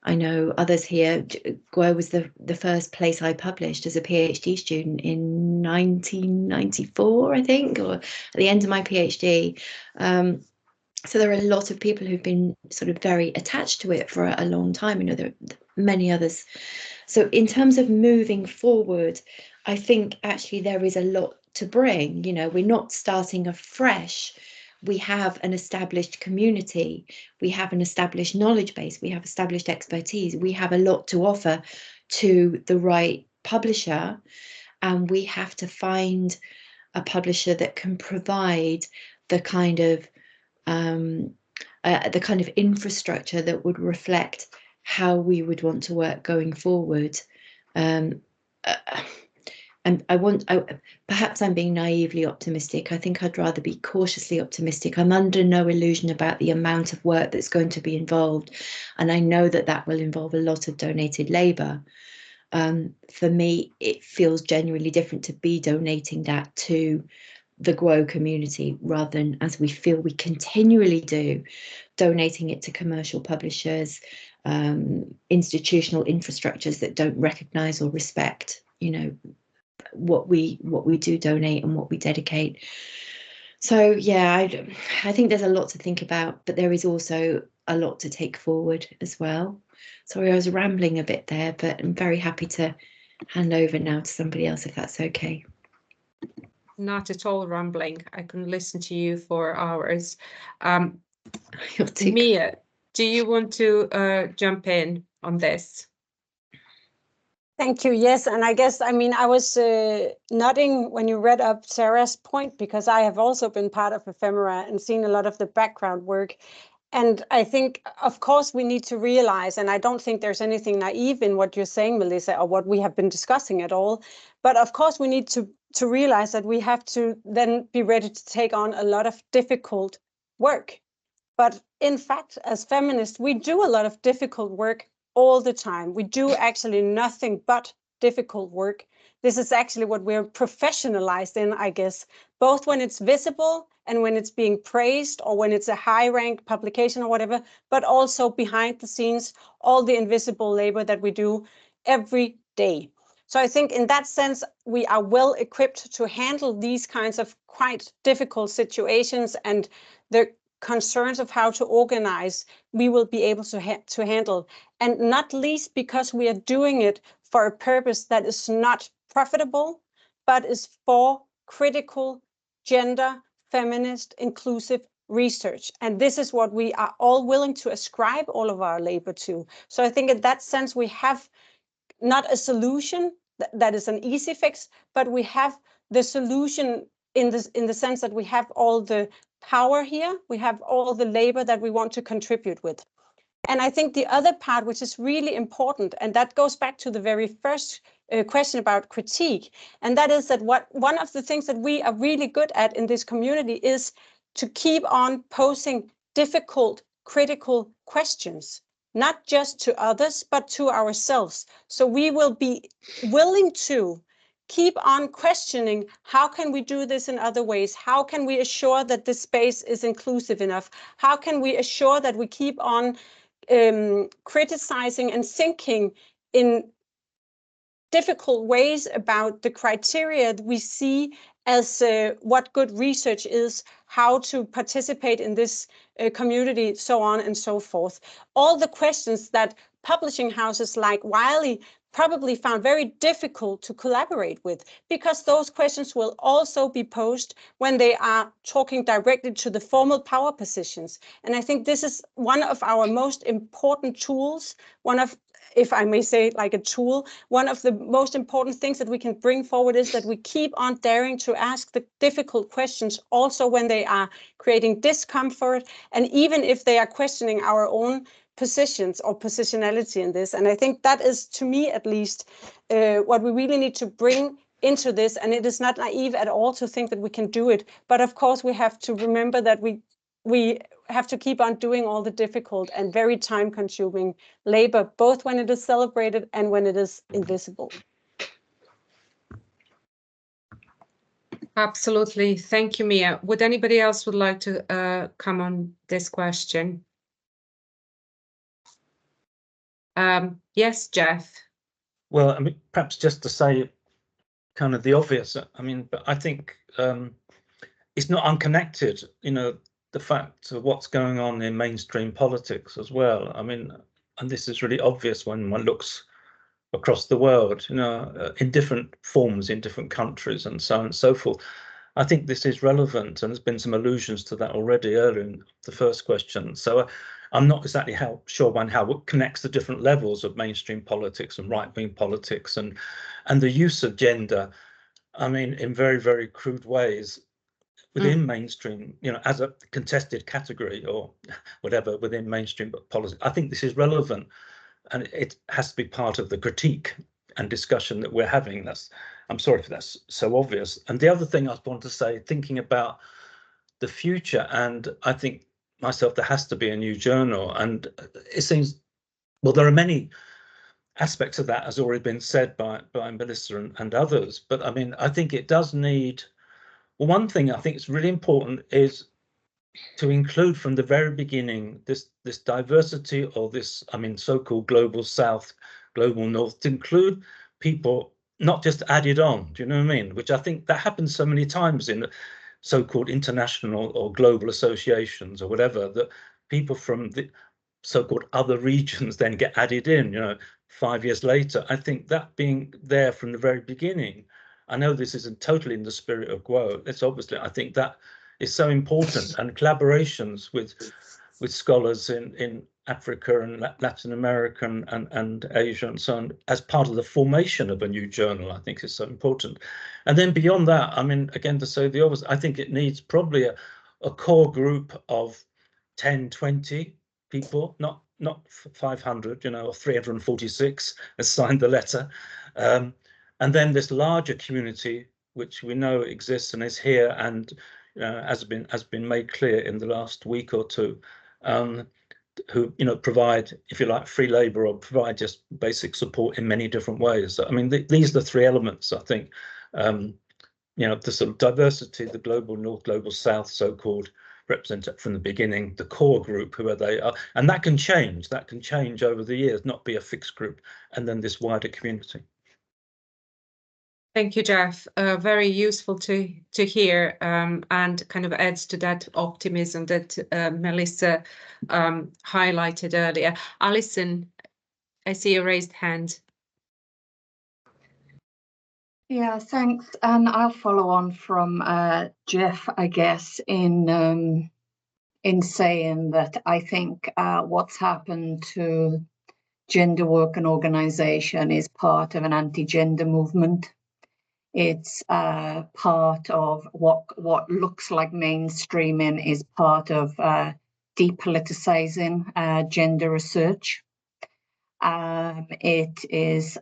I know others here, GWO was the first place I published as a PhD student in 1994, I think, or at the end of my PhD. So there are a lot of people who've been sort of very attached to it for a long time. There are many others. So in terms of moving forward, I think actually there is a lot to bring. We're not starting afresh. We have an established community, we have an established knowledge base, we have established expertise, we have a lot to offer to the right publisher, and we have to find a publisher that can provide the kind of infrastructure that would reflect how we would want to work going forward. And perhaps I'm being naively optimistic. I think I'd rather be cautiously optimistic. I'm under no illusion about the amount of work that's going to be involved. And I know that will involve a lot of donated labour. For me, it feels genuinely different to be donating that to the GWO community rather than, as we feel we continually do, donating it to commercial publishers, institutional infrastructures that don't recognise or respect, you know, what we do donate and what we dedicate. So yeah, I think there's a lot to think about, but there is also a lot to take forward as well. Sorry, I was rambling a bit there, but I'm very happy to hand over now to somebody else if that's okay. Not at all rambling. I can listen to you for hours. Mia, do you want to jump in on this? Thank you. Yes, and I guess, I mean, I was nodding when you read up Sarah's point, because I have also been part of Ephemera and seen a lot of the background work. And I think, of course, we need to realize, and I don't think there's anything naive in what you're saying, Melissa, or what we have been discussing at all. But of course, we need to realize that we have to then be ready to take on a lot of difficult work. But in fact, as feminists, we do a lot of difficult work all the time. We do actually nothing but difficult work. This is actually what we're professionalized in, I guess, both when it's visible and when it's being praised, or when it's a high-ranked publication or whatever, but also behind the scenes, all the invisible labor that we do every day. So I think in that sense, we are well equipped to handle these kinds of quite difficult situations, and the concerns of how to organize, we will be able to handle. And not least because we are doing it for a purpose that is not profitable, but is for critical, gender, feminist, inclusive research. And this is what we are all willing to ascribe all of our labor to. So I think in that sense, we have not a solution that is an easy fix, but we have the solution in the sense that we have all the power here, we have all the labor that we want to contribute with. And I think the other part, which is really important, and that goes back to the very first question about critique, and that is that one of the things that we are really good at in this community is to keep on posing difficult, critical questions, not just to others, but to ourselves. So we will be willing to keep on questioning, how can we do this in other ways? How can we assure that this space is inclusive enough? How can we assure that we keep on criticizing and thinking in difficult ways about the criteria that we see as what good research is, how to participate in this community, so on and so forth. All the questions that publishing houses like Wiley probably found very difficult to collaborate with, because those questions will also be posed when they are talking directly to the formal power positions. And I think this is one of our most important tools, one of, if I may say, like a tool, one of the most important things that we can bring forward is that we keep on daring to ask the difficult questions, also when they are creating discomfort, and even if they are questioning our own positions or positionality in this. And I think that is, to me at least, what we really need to bring into this. And it is not naive at all to think that we can do it. But of course, we have to remember that we have to keep on doing all the difficult and very time-consuming labor, both when it is celebrated and when it is invisible. Absolutely. Thank you, Mia. Would anybody else would like to come on this question? Yes, Jeff. Well, I mean, perhaps just to say kind of the obvious, I mean, but I think it's not unconnected, you know, the fact of what's going on in mainstream politics as well. I mean, and this is really obvious when one looks across the world, you know, in different forms in different countries and so on and so forth. I think this is relevant, and there's been some allusions to that already earlier in the first question. So I'm not exactly sure how it connects the different levels of mainstream politics and right-wing politics and the use of gender, I mean, in very, very crude ways within mainstream, you know, as a contested category or whatever within mainstream politics. I think this is relevant, and it has to be part of the critique and discussion that we're having. I'm sorry if that's so obvious. And the other thing I want to say, thinking about the future, and I think myself, there has to be a new journal. And it seems, well, there are many aspects of that has already been said by Melissa and others. But I mean, I think it does need, well, one thing I think is really important is to include from the very beginning this diversity, or this, I mean, so-called global South, global North, to include people not just added on, do you know what I mean? Which I think that happens so many times in so-called international or global associations or whatever, that people from the so-called other regions then get added in, 5 years later. I think that being there from the very beginning, I know this isn't totally in the spirit of GWO. It's obviously, I think that is so important, and collaborations with scholars in Africa and Latin America and Asia and so on, as part of the formation of a new journal, I think is so important. And then beyond that, I mean, again, to say the obvious, I think it needs probably a core group of 10, 20 people, not 500, or 346 has signed the letter. And then this larger community, which we know exists and is here, and has been made clear in the last week or two, who provide, if you like, free labor, or provide just basic support in many different ways. I mean, these are the three elements, I think. The sort of diversity, the global North, global South, so-called, represented from the beginning, the core group, whoever they are, and that can change. That can change over the years, not be a fixed group, and then this wider community. Thank you, Jeff. Very useful to hear, and kind of adds to that optimism that Melissa highlighted earlier. Alison, I see a raised hand. Yeah, thanks. And I'll follow on from Jeff, I guess, in saying that I think what's happened to gender work and organisation is part of an anti-gender movement. It's part of what looks like mainstreaming, is part of depoliticizing gender research. It is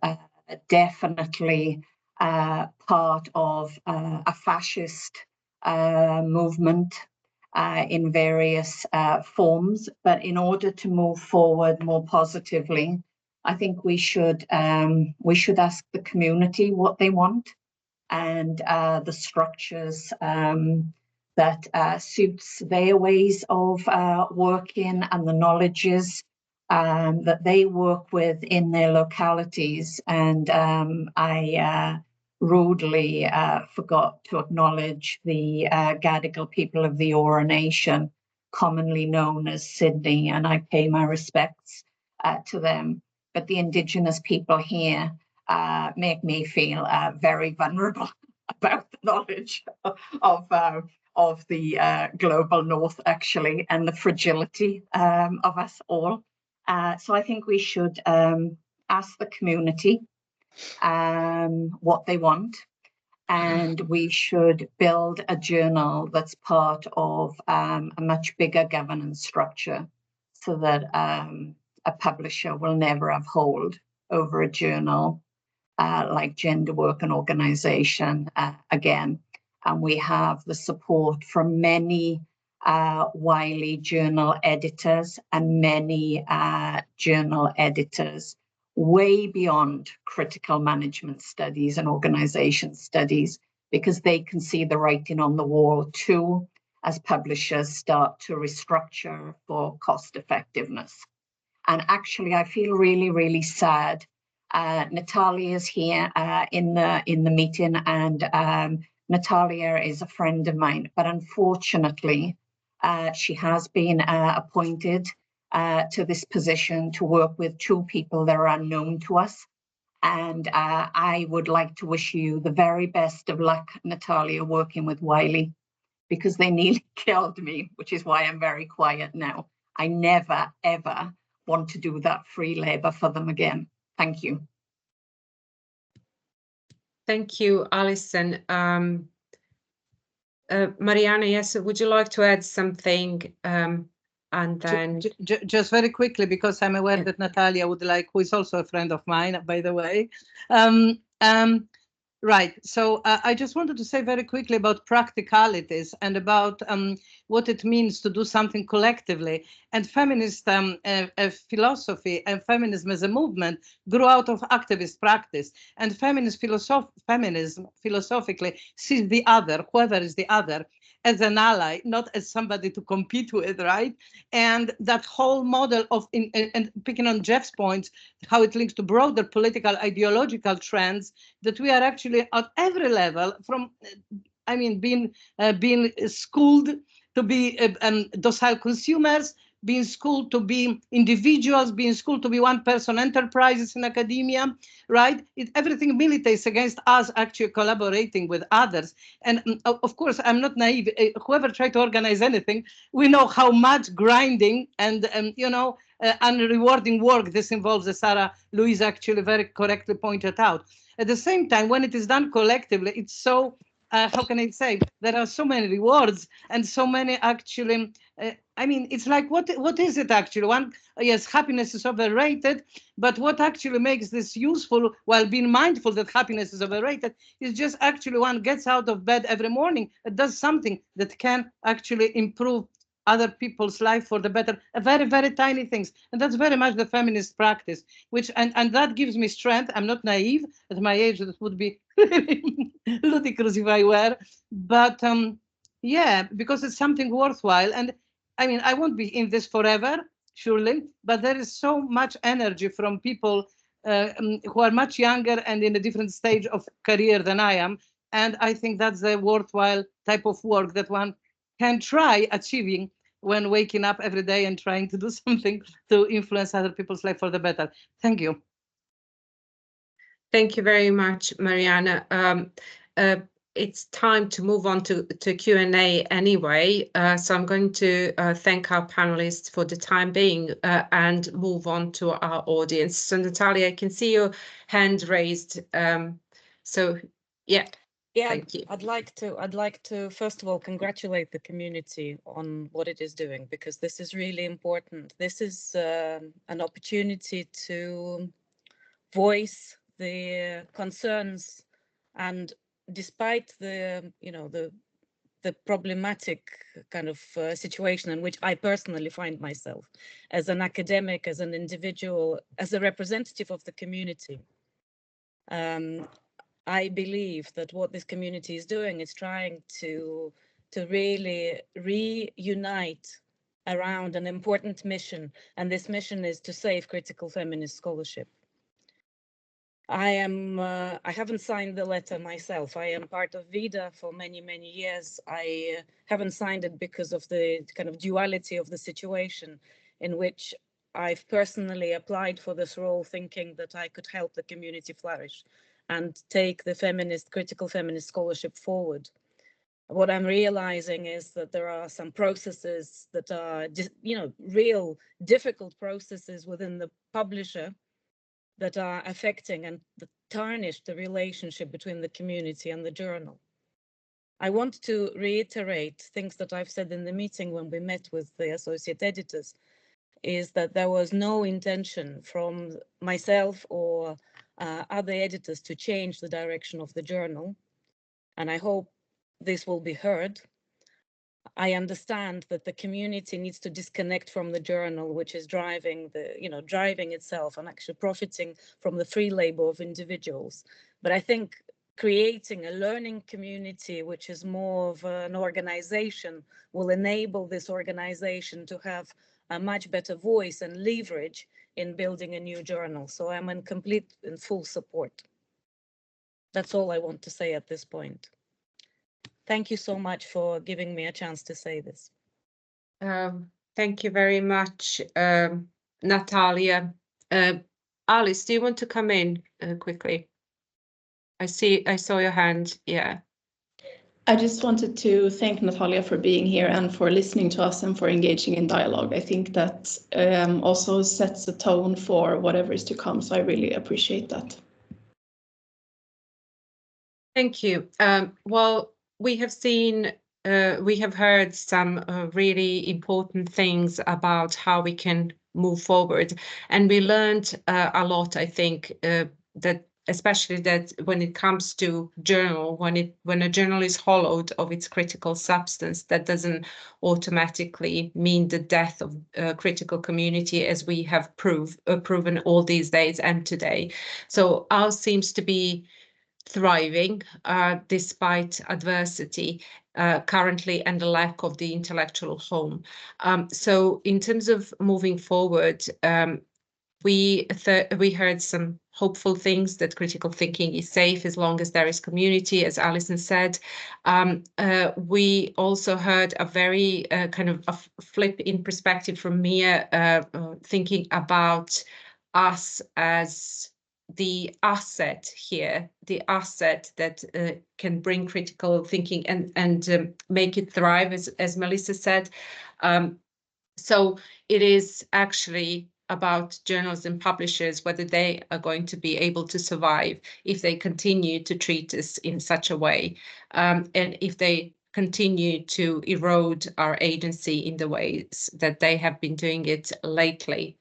definitely part of a fascist movement in various forms. But in order to move forward more positively, I think we should ask the community what they want, and the structures that suits their ways of working, and the knowledges that they work with in their localities. And I rudely forgot to acknowledge the Gadigal people of the Eora Nation, commonly known as Sydney, and I pay my respects to them. But the Indigenous people here make me feel very vulnerable about the knowledge of the global North, actually, and the fragility of us all. So I think we should ask the community what they want, and we should build a journal that's part of a much bigger governance structure, so that a publisher will never have hold over a journal like Gender Work and Organisation again. And we have the support from many wily journal editors, and many journal editors way beyond critical management studies and organisation studies, because they can see the writing on the wall too, as publishers start to restructure for cost effectiveness. And actually, I feel really, really sad. Natalia is here in the meeting, and Natalia is a friend of mine, but unfortunately, she has been appointed to this position to work with two people that are unknown to us. And I would like to wish you the very best of luck, Natalia, working with Wiley, because they nearly killed me, which is why I'm very quiet now. I never, ever want to do that free labour for them again. Thank you. Thank you, Alison. Marianna, yes, would you like to add something? And then just very quickly, because I'm aware that Natalia would like, who is also a friend of mine, by the way. Right. So I just wanted to say very quickly about practicalities and about what it means to do something collectively. And feminist philosophy and feminism as a movement grew out of activist practice. And feminism philosophically sees the other, whoever is the other, as an ally, not as somebody to compete with, right? And that whole model of, and picking on Jeff's points, how it links to broader political ideological trends, that we are actually at every level, from, I mean, being schooled to be docile consumers, being schooled to be individuals, being schooled to be one-person enterprises in academia, right? Everything militates against us actually collaborating with others. And of course, I'm not naive. Whoever tried to organize anything, we know how much grinding and unrewarding work this involves, as Sarah Louise actually very correctly pointed out. At the same time, when it is done collectively, it's so, how can I say, there are so many rewards and so many actually, I mean, it's like, what is it actually? One, yes, happiness is overrated, but what actually makes this useful while being mindful that happiness is overrated is just actually one gets out of bed every morning and does something that can actually improve other people's life for the better, very, very tiny things. And that's very much the feminist practice, which, and that gives me strength. I'm not naive. At my age, that would be really ludicrous if I were. But yeah, because it's something worthwhile. And I mean, I won't be in this forever, surely, but there is so much energy from people who are much younger and in a different stage of career than I am. And I think that's a worthwhile type of work that one can try achieving when waking up every day and trying to do something to influence other people's life for the better. Thank you. Thank you very much, Marianna. It's time to move on to Q&A anyway. So I'm going to thank our panelists for the time being and move on to our audience. So Natalia, I can see your hand raised. So yeah. Yeah, thank you. I'd like to first of all congratulate the community on what it is doing, because this is really important. This is an opportunity to voice the concerns, and despite the the problematic kind of situation in which I personally find myself as an academic, as an individual, as a representative of the community. I believe that what this community is doing is trying to really reunite around an important mission, and this mission is to save critical feminist scholarship. I haven't signed the letter myself. I am part of VIDA for many, many years. I haven't signed it because of the kind of duality of the situation in which I've personally applied for this role, thinking that I could help the community flourish and take the critical feminist scholarship forward. What I'm realizing is that there are some processes that are, real difficult processes within the publisher that are affecting and that tarnish the relationship between the community and the journal. I want to reiterate things that I've said in the meeting when we met with the associate editors, is that there was no intention from myself or other editors to change the direction of the journal. And I hope this will be heard. I understand that the community needs to disconnect from the journal, which is driving driving itself and actually profiting from the free labor of individuals. But I think creating a learning community, which is more of an organization, will enable this organization to have a much better voice and leverage in building a new journal. So I'm in complete and full support. That's all I want to say at this point. Thank you so much for giving me a chance to say this. Thank you very much, Natalia. Alice, do you want to come in quickly? I saw your hand, yeah. I just wanted to thank Natalia for being here and for listening to us and for engaging in dialogue. I think that also sets the tone for whatever is to come, so I really appreciate that. Thank you. Well, we have heard some really important things about how we can move forward, and we learned a lot, I think, that especially that when it comes to journal, when a journal is hollowed of its critical substance, that doesn't automatically mean the death of critical community, as we have proven all these days and today. So ours seems to be thriving despite adversity currently, and the lack of the intellectual home. So in terms of moving forward, we heard some hopeful things, that critical thinking is safe as long as there is community, as Alison said. We also heard a very kind of a flip in perspective from Mia, thinking about us as the asset here, the asset that can bring critical thinking and make it thrive, as Melissa said. So it is actually about journals and publishers, whether they are going to be able to survive if they continue to treat us in such a way, and if they continue to erode our agency in the ways that they have been doing it lately.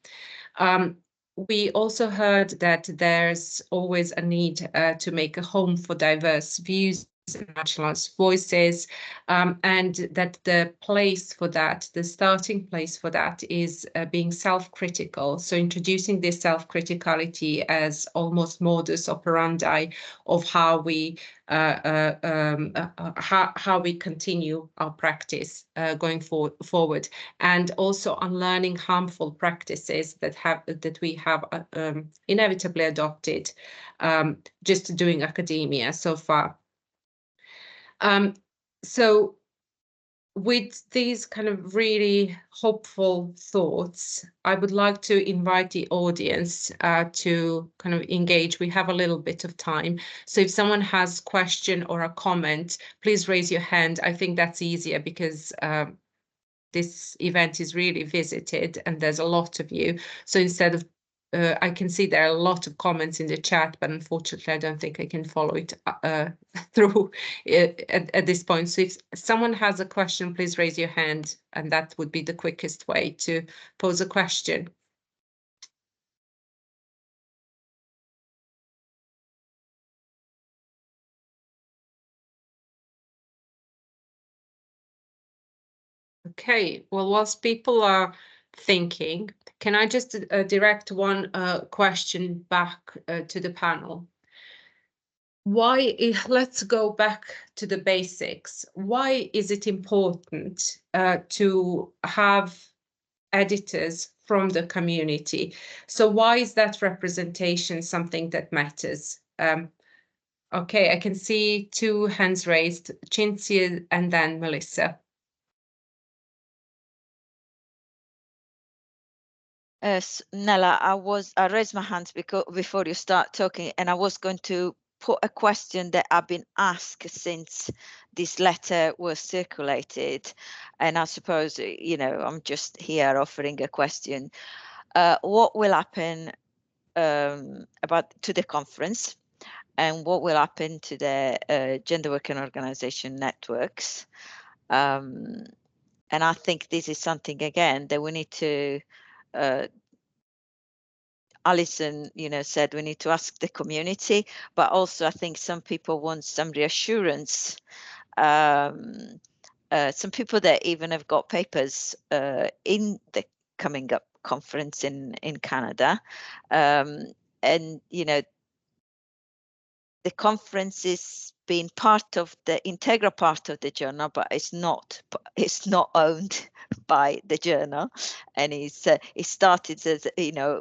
We also heard that there's always a need to make a home for diverse views and marginalized voices, and that the place for that, the starting place for that, is being self-critical. So introducing this self-criticality as almost modus operandi of how we continue our practice going forward, and also unlearning harmful practices that we have inevitably adopted just doing academia so far. So with these kind of really hopeful thoughts, I would like to invite the audience to kind of engage. We have a little bit of time. So if someone has a question or a comment, please raise your hand. I think that's easier because this event is really visited and there's a lot of you. So instead of I can see there are a lot of comments in the chat, but unfortunately, I don't think I can follow it through at this point. So if someone has a question, please raise your hand, and that would be the quickest way to pose a question. Okay, well, whilst people are thinking, can I just direct one question back to the panel? Let's go back to the basics. Why is it important to have editors from the community? So why is that representation something that matters? Okay, I can see two hands raised, Cinzia and then Melissa. Nela, I raised my hand before you start talking, and I was going to put a question that I've been asked since this letter was circulated, and I suppose, you know, I'm just here offering a question. What will happen to the conference, and what will happen to the gender working organization networks? And I think this is something, again, that we need to Alison, you know, said we need to ask the community, but also I think some people want some reassurance. Some people that even have got papers in the coming up conference in Canada, and you know, the conference is being part of the integral part of the journal, but it's not owned by the journal, and it started as, you know,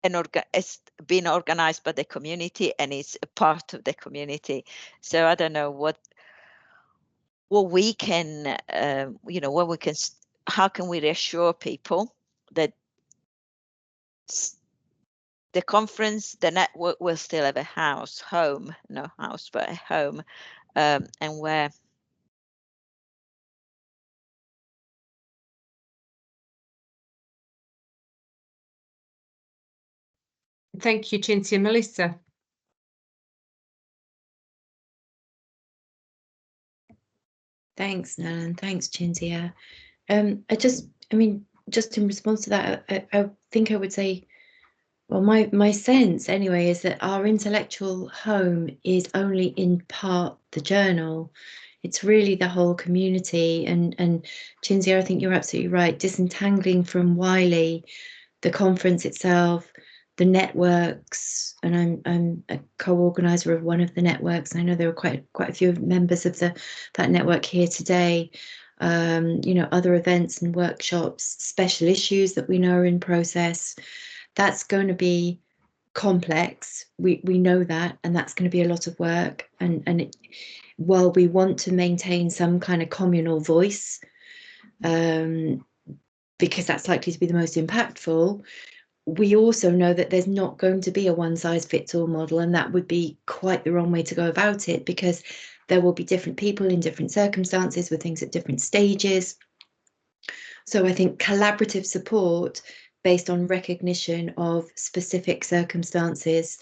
it's been organized by the community and it's a part of the community. So I don't know what we can, you know, what we can, how can we reassure people that the conference, the network will still have a home, no house, but a home, and where. Thank you, Cinzia. Melissa. Thanks, Nela, and thanks, Cinzia. I mean, just in response to that, I think I would say Well, my sense anyway is that our intellectual home is only in part the journal. It's really the whole community. And Cinzia, I think you're absolutely right. Disentangling from Wiley, the conference itself, the networks, and I'm a co-organizer of one of the networks. I know there were quite a few members of that network here today. You know, other events and workshops, special issues that we know are in process. That's going to be complex. We know that, and that's going to be a lot of work. And while we want to maintain some kind of communal voice, because that's likely to be the most impactful, we also know that there's not going to be a one-size-fits-all model, and that would be quite the wrong way to go about it, because there will be different people in different circumstances with things at different stages. So I think collaborative support based on recognition of specific circumstances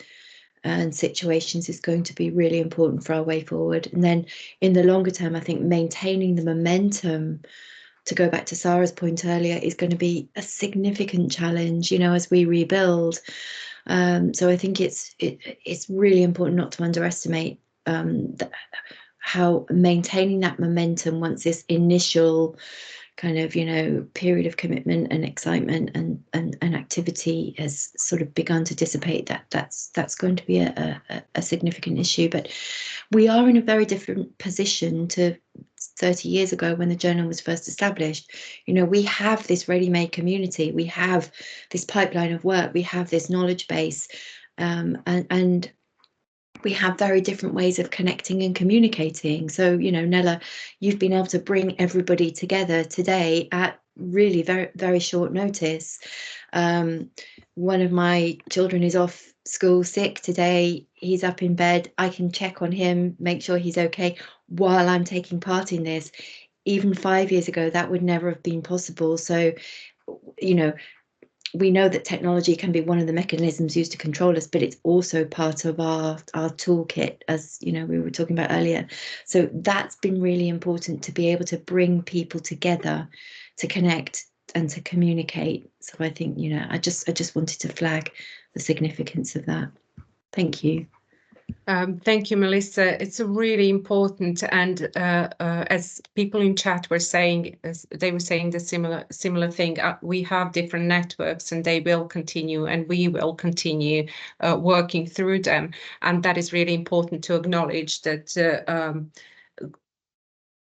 and situations is going to be really important for our way forward. And then in the longer term, I think maintaining the momentum, to go back to Sarah's point earlier, is going to be a significant challenge, you know, as we rebuild. So I think it's really important not to underestimate how maintaining that momentum once this initial kind of, you know, period of commitment and excitement and activity has sort of begun to dissipate, that's going to be a significant issue. But we are in a very different position to 30 years ago when the journal was first established. You know, we have this ready-made community, we have this pipeline of work, we have this knowledge base, and we have very different ways of connecting and communicating. So, you know, Nela, you've been able to bring everybody together today at really very, very short notice. One of my children is off school sick today. He's up in bed. I can check on him, make sure he's okay while I'm taking part in this. Even 5 years ago, that would never have been possible. So, you know, we know that technology can be one of the mechanisms used to control us, but it's also part of our toolkit, as you know, we were talking about earlier. So that's been really important, to be able to bring people together, to connect and to communicate. So I think, you know, I just wanted to flag the significance of that. Thank you. Thank you, Melissa. It's really important, and as people in chat were saying, they were saying the similar thing. We have different networks, and they will continue, and we will continue working through them. And that is really important to acknowledge that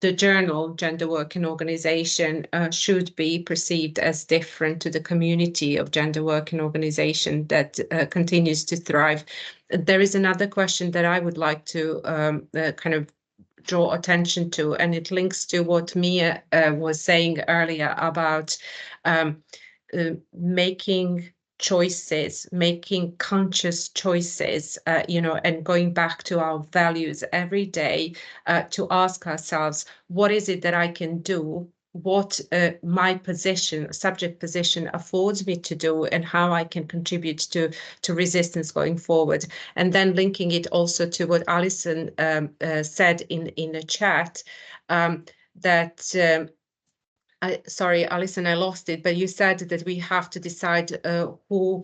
the journal, Gender Work and Organisation, should be perceived as different to the community of gender work and organisation that continues to thrive. There is another question that I would like to kind of draw attention to, and it links to what Mia was saying earlier about making choices, making conscious choices, you know, and going back to our values every day to ask ourselves, what is it that I can do? What my position, subject position, affords me to do, and how I can contribute to resistance going forward. And then linking it also to what Alison said in the chat, that sorry, Alison, I lost it, but you said that we have to decide who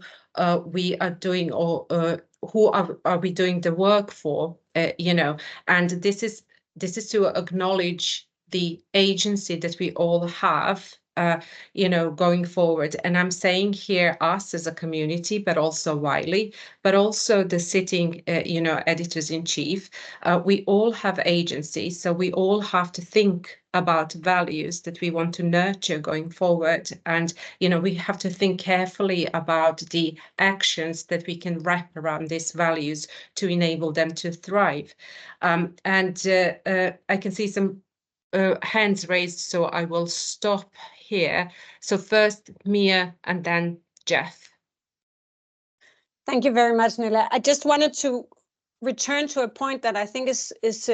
we are doing, or who are we doing the work for, you know, and this is to acknowledge the agency that we all have, you know, going forward. And I'm saying here us as a community, but also Wiley, but also the sitting, you know, editors-in-chief. We all have agency, so we all have to think about values that we want to nurture going forward. And, you know, we have to think carefully about the actions that we can wrap around these values to enable them to thrive. And I can see some hands raised, so I will stop here. So first Mia, and then Jeff. Thank you very much, Nela. I just wanted to return to a point that I think is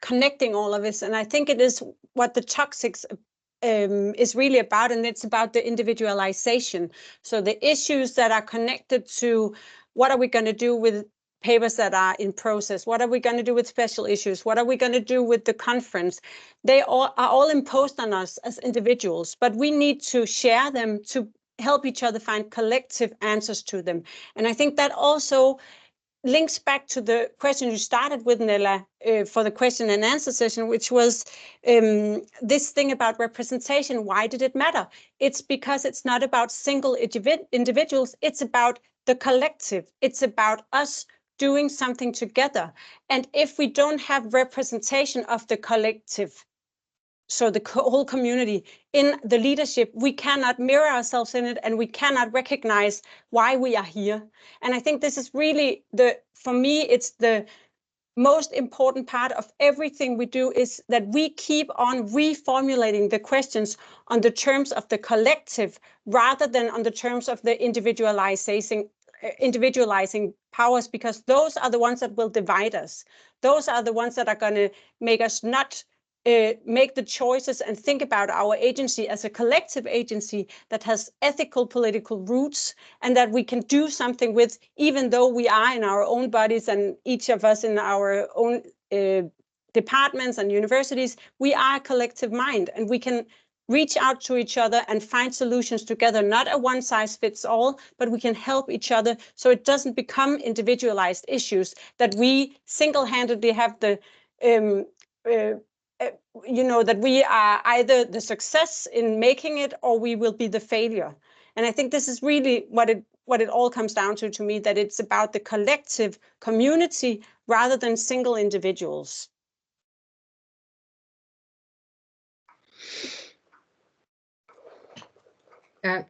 connecting all of this, and I think it is what the toxics is really about, and it's about the individualization. So the issues that are connected to what are we going to do with papers that are in process, what are we going to do with special issues, what are we going to do with the conference, they are all imposed on us as individuals, but we need to share them to help each other find collective answers to them. And I think that also links back to the question you started with, Nela, for the question and answer session, which was this thing about representation. Why did it matter? It's because it's not about single individuals. It's about the collective. It's about us doing something together. And if we don't have representation of the collective, so the whole community in the leadership, we cannot mirror ourselves in it, and we cannot recognize why we are here. And I think this is really for me, it's the most important part of everything we do, is that we keep on reformulating the questions on the terms of the collective rather than on the terms of the individualizing powers, because those are the ones that will divide us. Those are the ones that are going to make us not make the choices and think about our agency as a collective agency that has ethical political roots, and that we can do something with, even though we are in our own bodies and each of us in our own departments and universities. We are a collective mind, and we can reach out to each other and find solutions together, not a one size fits all, but we can help each other so it doesn't become individualized issues that we single-handedly have the that we are either the success in making it, or we will be the failure. And I think this is really what it all comes down to me, that it's about the collective community rather than single individuals.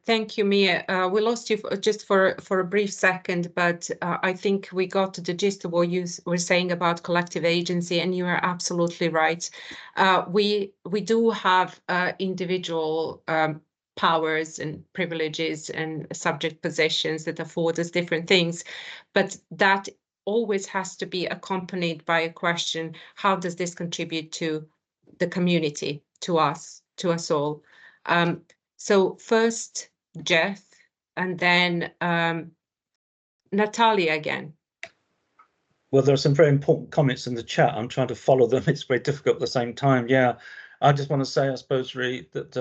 Thank you, Mia. We lost you just for a brief second, but I think we got to the gist of what you were saying about collective agency, and you are absolutely right. We do have individual powers and privileges and subject positions that afford us different things, but that always has to be accompanied by a question: how does this contribute to the community, to us all? So first, Jeff, and then Natalia again. Well, there are some very important comments in the chat. I'm trying to follow them. It's very difficult at the same time. Yeah, I just want to say, I suppose, really, that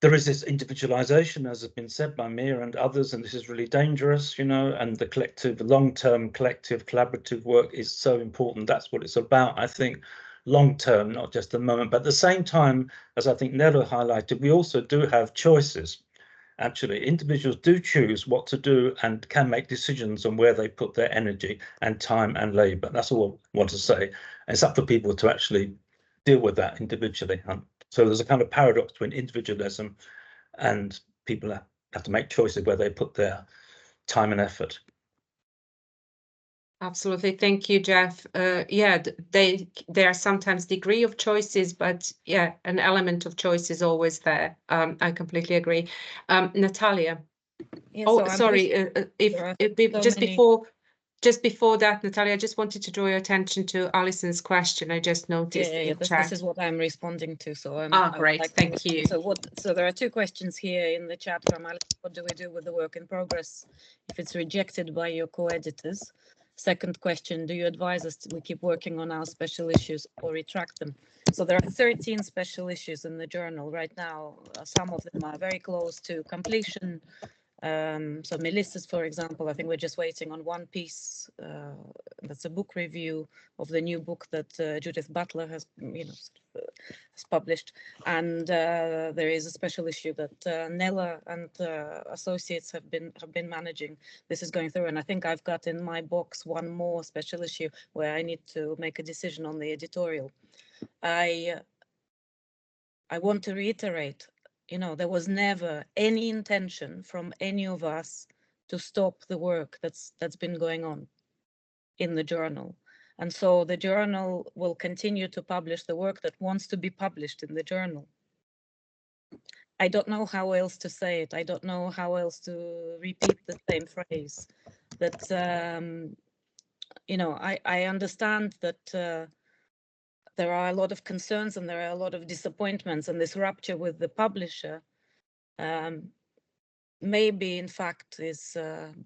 there is this individualization, as has been said by Mia and others, and this is really dangerous, and the collective, long-term collective collaborative work is so important. That's what it's about, I think, long-term, not just the moment. But at the same time, as I think Nela highlighted, we also do have choices. Actually, individuals do choose what to do and can make decisions on where they put their energy and time and labor. That's all I want to say. And it's up for people to actually deal with that individually. So there's a kind of paradox between individualism and people have to make choices where they put their time and effort. Absolutely. Thank you, Jeff. Yeah, there are sometimes degree of choices, but yeah, an element of choice is always there. I completely agree. Natalia. Yeah, oh, so sorry. Just before that, Natalia, I just wanted to draw your attention to Alison's question. I just noticed in chat. This is what I'm responding to. So great. Thank you. So there are two questions here in the chat from Alison. What do we do with the work in progress if it's rejected by your co-editors? Second question, do you advise us we keep working on our special issues or retract them? So there are 13 special issues in the journal right now. Some of them are very close to completion. So Melissa's, for example, I think we're just waiting on one piece. That's a book review of the new book that Judith Butler has, has published. And there is a special issue that Nela and associates have been managing. This is going through, and I think I've got in my box one more special issue where I need to make a decision on the editorial. I want to reiterate, there was never any intention from any of us to stop the work that's been going on in the journal. And so the journal will continue to publish the work that wants to be published in the journal. I don't know how else to say it. I don't know how else to repeat the same phrase. That, I understand that there are a lot of concerns and there are a lot of disappointments, and this rupture with the publisher maybe in fact is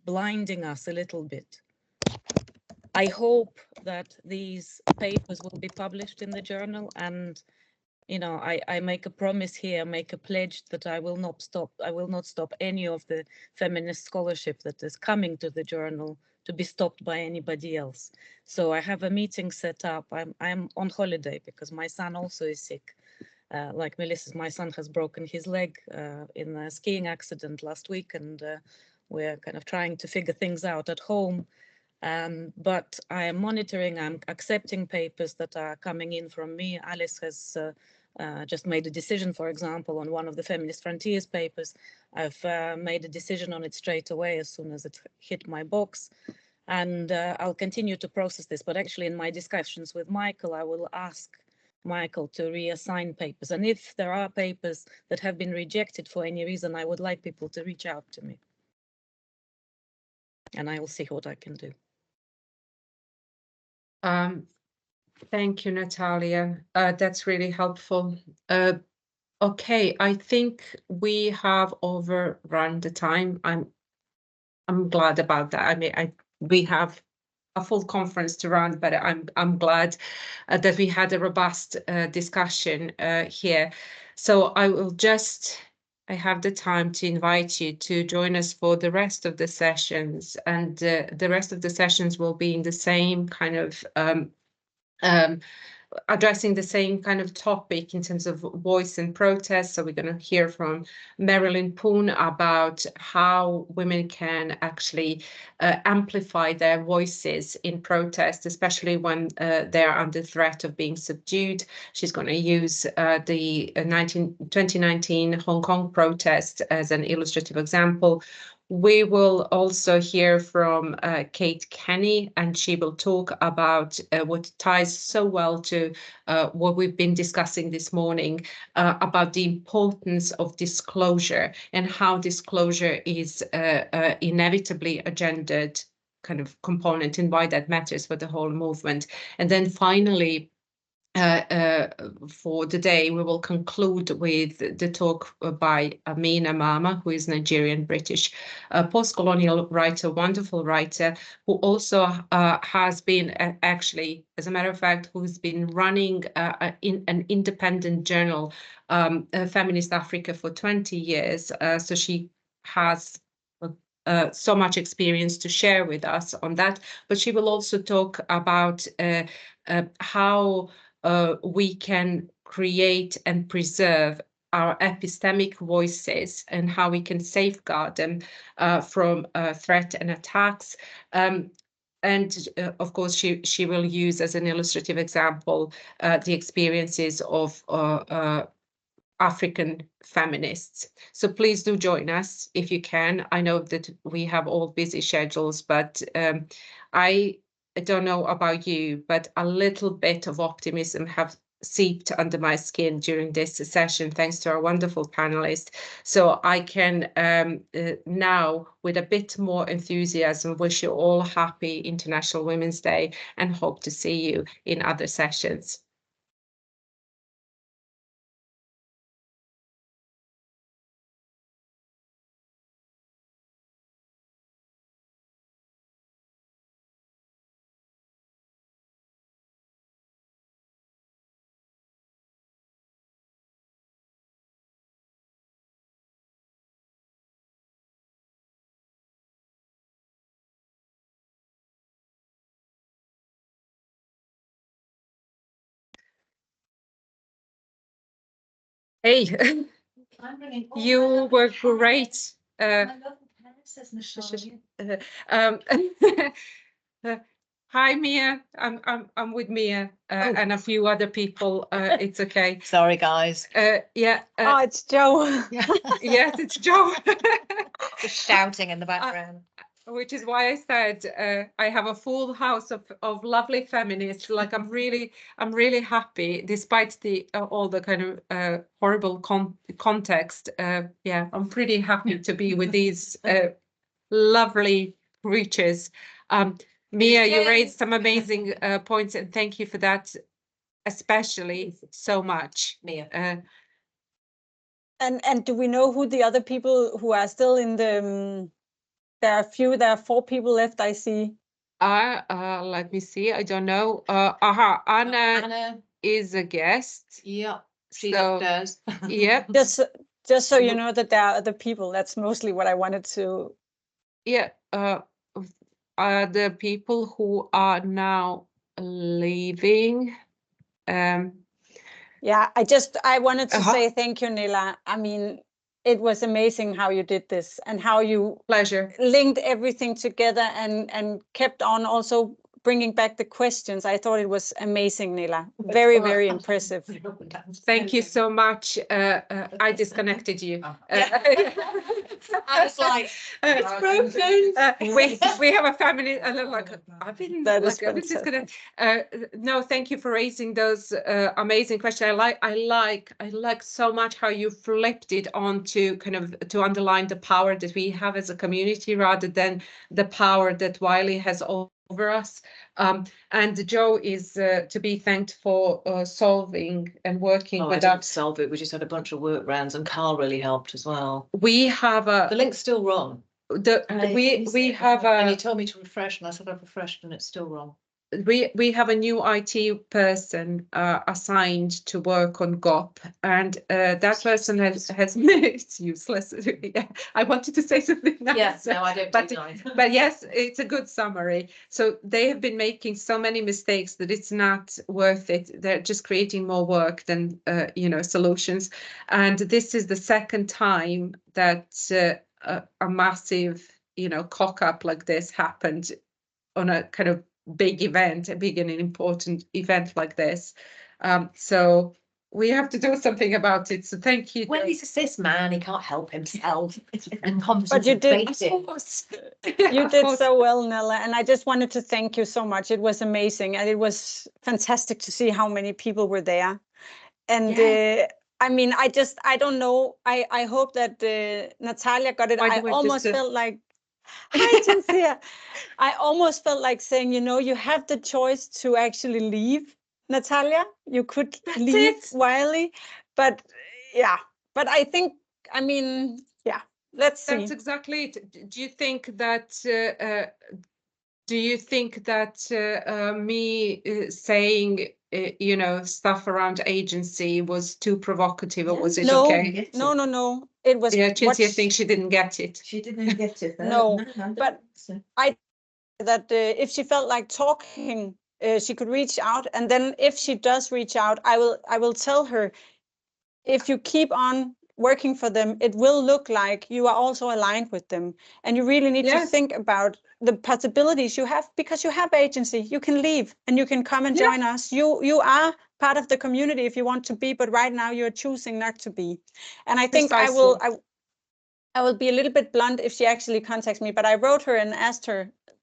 blinding us a little bit. I hope that these papers will be published in the journal, and I make a promise here, make a pledge that I will not stop any of the feminist scholarship that is coming to the journal to be stopped by anybody else. So I have a meeting set up. I'm on holiday because my son also is sick. Like Melissa's, my son has broken his leg in a skiing accident last week, and we're kind of trying to figure things out at home. But I am monitoring, I'm accepting papers that are coming in from me. Alice has just made a decision, for example, on one of the Feminist Frontiers papers. I've made a decision on it straight away as soon as it hit my box. And I'll continue to process this. But actually, in my discussions with Michael, I will ask Michael to reassign papers. And if there are papers that have been rejected for any reason, I would like people to reach out to me. And I will see what I can do. Thank you, Natalia. That's really helpful. Okay, I think we have overrun the time. I'm glad about that. I mean, we have a full conference to run, but I'm glad that we had a robust discussion here. So I have the time to invite you to join us for the rest of the sessions, and the rest of the sessions will be in the same kind of addressing the same kind of topic in terms of voice and protest. So we're going to hear from Marilyn Poon about how women can actually amplify their voices in protest, especially when they're under threat of being subdued. She's going to use the 2019 Hong Kong protest as an illustrative example. We will also hear from Kate Kenny, and she will talk about what ties so well to what we've been discussing this morning about the importance of disclosure and how disclosure is inevitably a gendered kind of component and why that matters for the whole movement. And then finally, for the day, we will conclude with the talk by Amina Mama, who is Nigerian-British post-colonial writer, wonderful writer, who also has been actually, as a matter of fact, who's been running an independent journal, Feminist Africa, for 20 years. So she has so much experience to share with us on that, but she will also talk about how we can create and preserve our epistemic voices and how we can safeguard them from threat and attacks. And of course, she will use as an illustrative example the experiences of African feminists. So please do join us if you can. I know that we have all busy schedules, but I don't know about you, but a little bit of optimism have seeped under my skin during this session, thanks to our wonderful panelists. So I can now, with a bit more enthusiasm, wish you all happy International Women's Day and hope to see you in other sessions. Hey, you were great. Hi, Mia. I'm with Mia and a few other people. It's okay. Sorry, guys. Yeah. Oh, it's Joe. Yes, it's Joe. Just shouting in the background. Which is why I said I have a full house of lovely feminists. Like I'm really happy, despite the all the kind of horrible context. Yeah, I'm pretty happy to be with these lovely creatures. Mia, you raised some amazing points, and thank you for that, especially so much, Mia. And do we know who the other people who are still in the? There are 4 people left, I see. Let me see. I don't know. Anna is a guest. Yeah. She's So, upstairs. yeah, Just so you know that there are other people. That's mostly what I wanted to. yeah. The people who are now leaving. Yeah, I wanted to say thank you, Nela. I mean, it was amazing how you did this and how you Pleasure. linked everything together and kept on also bringing back the questions. I thought it was amazing, Nela. Very, very impressive. Thank you so much. I disconnected you. I was like, it's broken. We have a family. I've been fantastic. disconnected. No, thank you for raising those amazing questions. I like so much how you flipped it on to kind of to underline the power that we have as a community rather than the power that Wiley has over us. And Joe is to be thanked for solving and working with I us. didn't solve it. We just had a bunch of workarounds, and Carl really helped as well. We have The link's still wrong. We have a. And you told me to refresh, and I said I've refreshed, and it's still wrong. We have a new IT person assigned to work on GOP, and that person has it's useless. Yeah, I wanted to say something nice. Yes, no, I don't do nice. But yes, it's a good summary. So they have been making so many mistakes that it's not worth it. They're just creating more work than solutions. And this is the second time that a massive cock up like this happened on a kind of big event, a big and important event like this. So we have to do something about it. So thank you. Well, he's a cis man, he can't help himself. But you did, you did so well, Nela. And I just wanted to thank you so much. It was amazing. And it was fantastic to see how many people were there. And I mean, I don't know. I hope that Natalia got it. I almost felt like, hi, Cinzia. I almost felt like saying, you have the choice to actually leave, Natalia. You could leave Wiley, but yeah. But I think, I mean, yeah. Let's see. That's exactly it. Do you think that? Me saying stuff around agency was too provocative, or was it okay? No. It was. Yeah, Cinzia thinks she didn't get it. She didn't get it. No, but I that if she felt like talking, she could reach out, and then if she does reach out, I will tell her, if you keep on working for them, it will look like you are also aligned with them, and you really need to think about the possibilities you have, because you have agency. You can leave and you can come and join us. You are part of the community if you want to be, but right now you're choosing not to be. And I think I will be a little bit blunt if she actually contacts me, but I wrote her and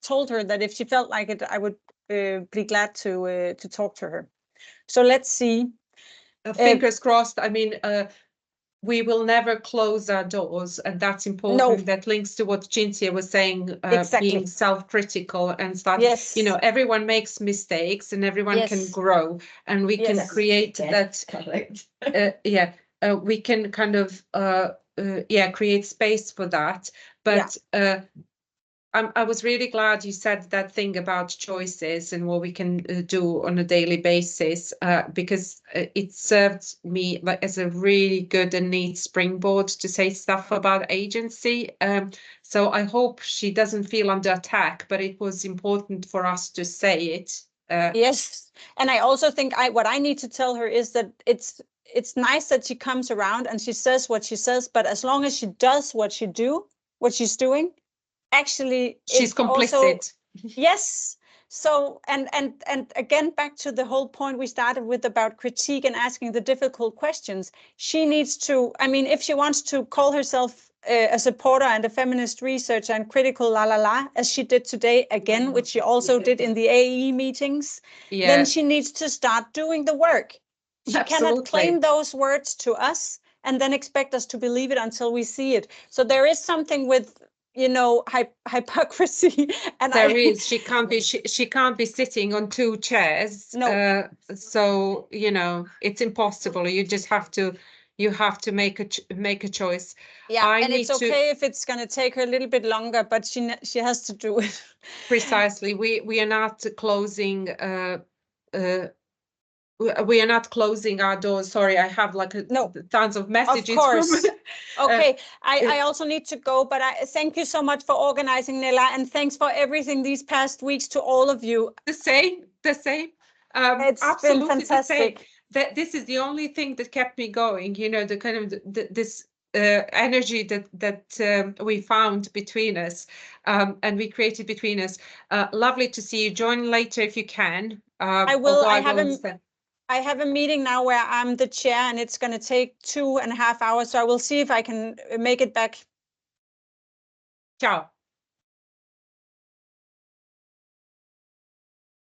told her that if she felt like it, I would be glad to talk to her. So let's see. Fingers crossed. I mean, we will never close our doors, and that's important. No. That links to what Cinzia was saying, exactly. Being self-critical and stuff. Yes. Everyone makes mistakes, and everyone can grow, and we can create that. Correct. We can kind of create space for that. But I was really glad you said that thing about choices and what we can do on a daily basis, because it served me as a really good and neat springboard to say stuff about agency. So I hope she doesn't feel under attack, but it was important for us to say it. Yes, and I also think what I need to tell her is that it's nice that she comes around and she says what she says, but as long as she does what she's doing, actually she's complicit. Also, yes. So and again, back to the whole point we started with about critique and asking the difficult questions. She needs to, I mean, if she wants to call herself a supporter and a feminist researcher and critical as she did today again, which she also did in the AE meetings, then she needs to start doing the work. She cannot claim those words to us and then expect us to believe it until we see it. So there is something with hypocrisy, and there is. She can't be sitting on two chairs. No. So it's impossible. You just have to make a choice. Yeah, and it's okay if it's going to take her a little bit longer, but she has to do it. Precisely. We are not closing we are not closing our doors. Sorry, I have like tons of messages. Of course. Okay, I uh, also need to go, but I thank you so much for organizing, Nela, and thanks for everything these past weeks to all of you. The same. It's Absolutely been fantastic. the same. That this is the only thing that kept me going. You know, the kind of this energy that we found between us, and we created between us. Lovely to see you. Join later if you can. I will. I have a meeting now where I'm the chair, and it's going to take 2.5 hours. So I will see if I can make it back. Ciao.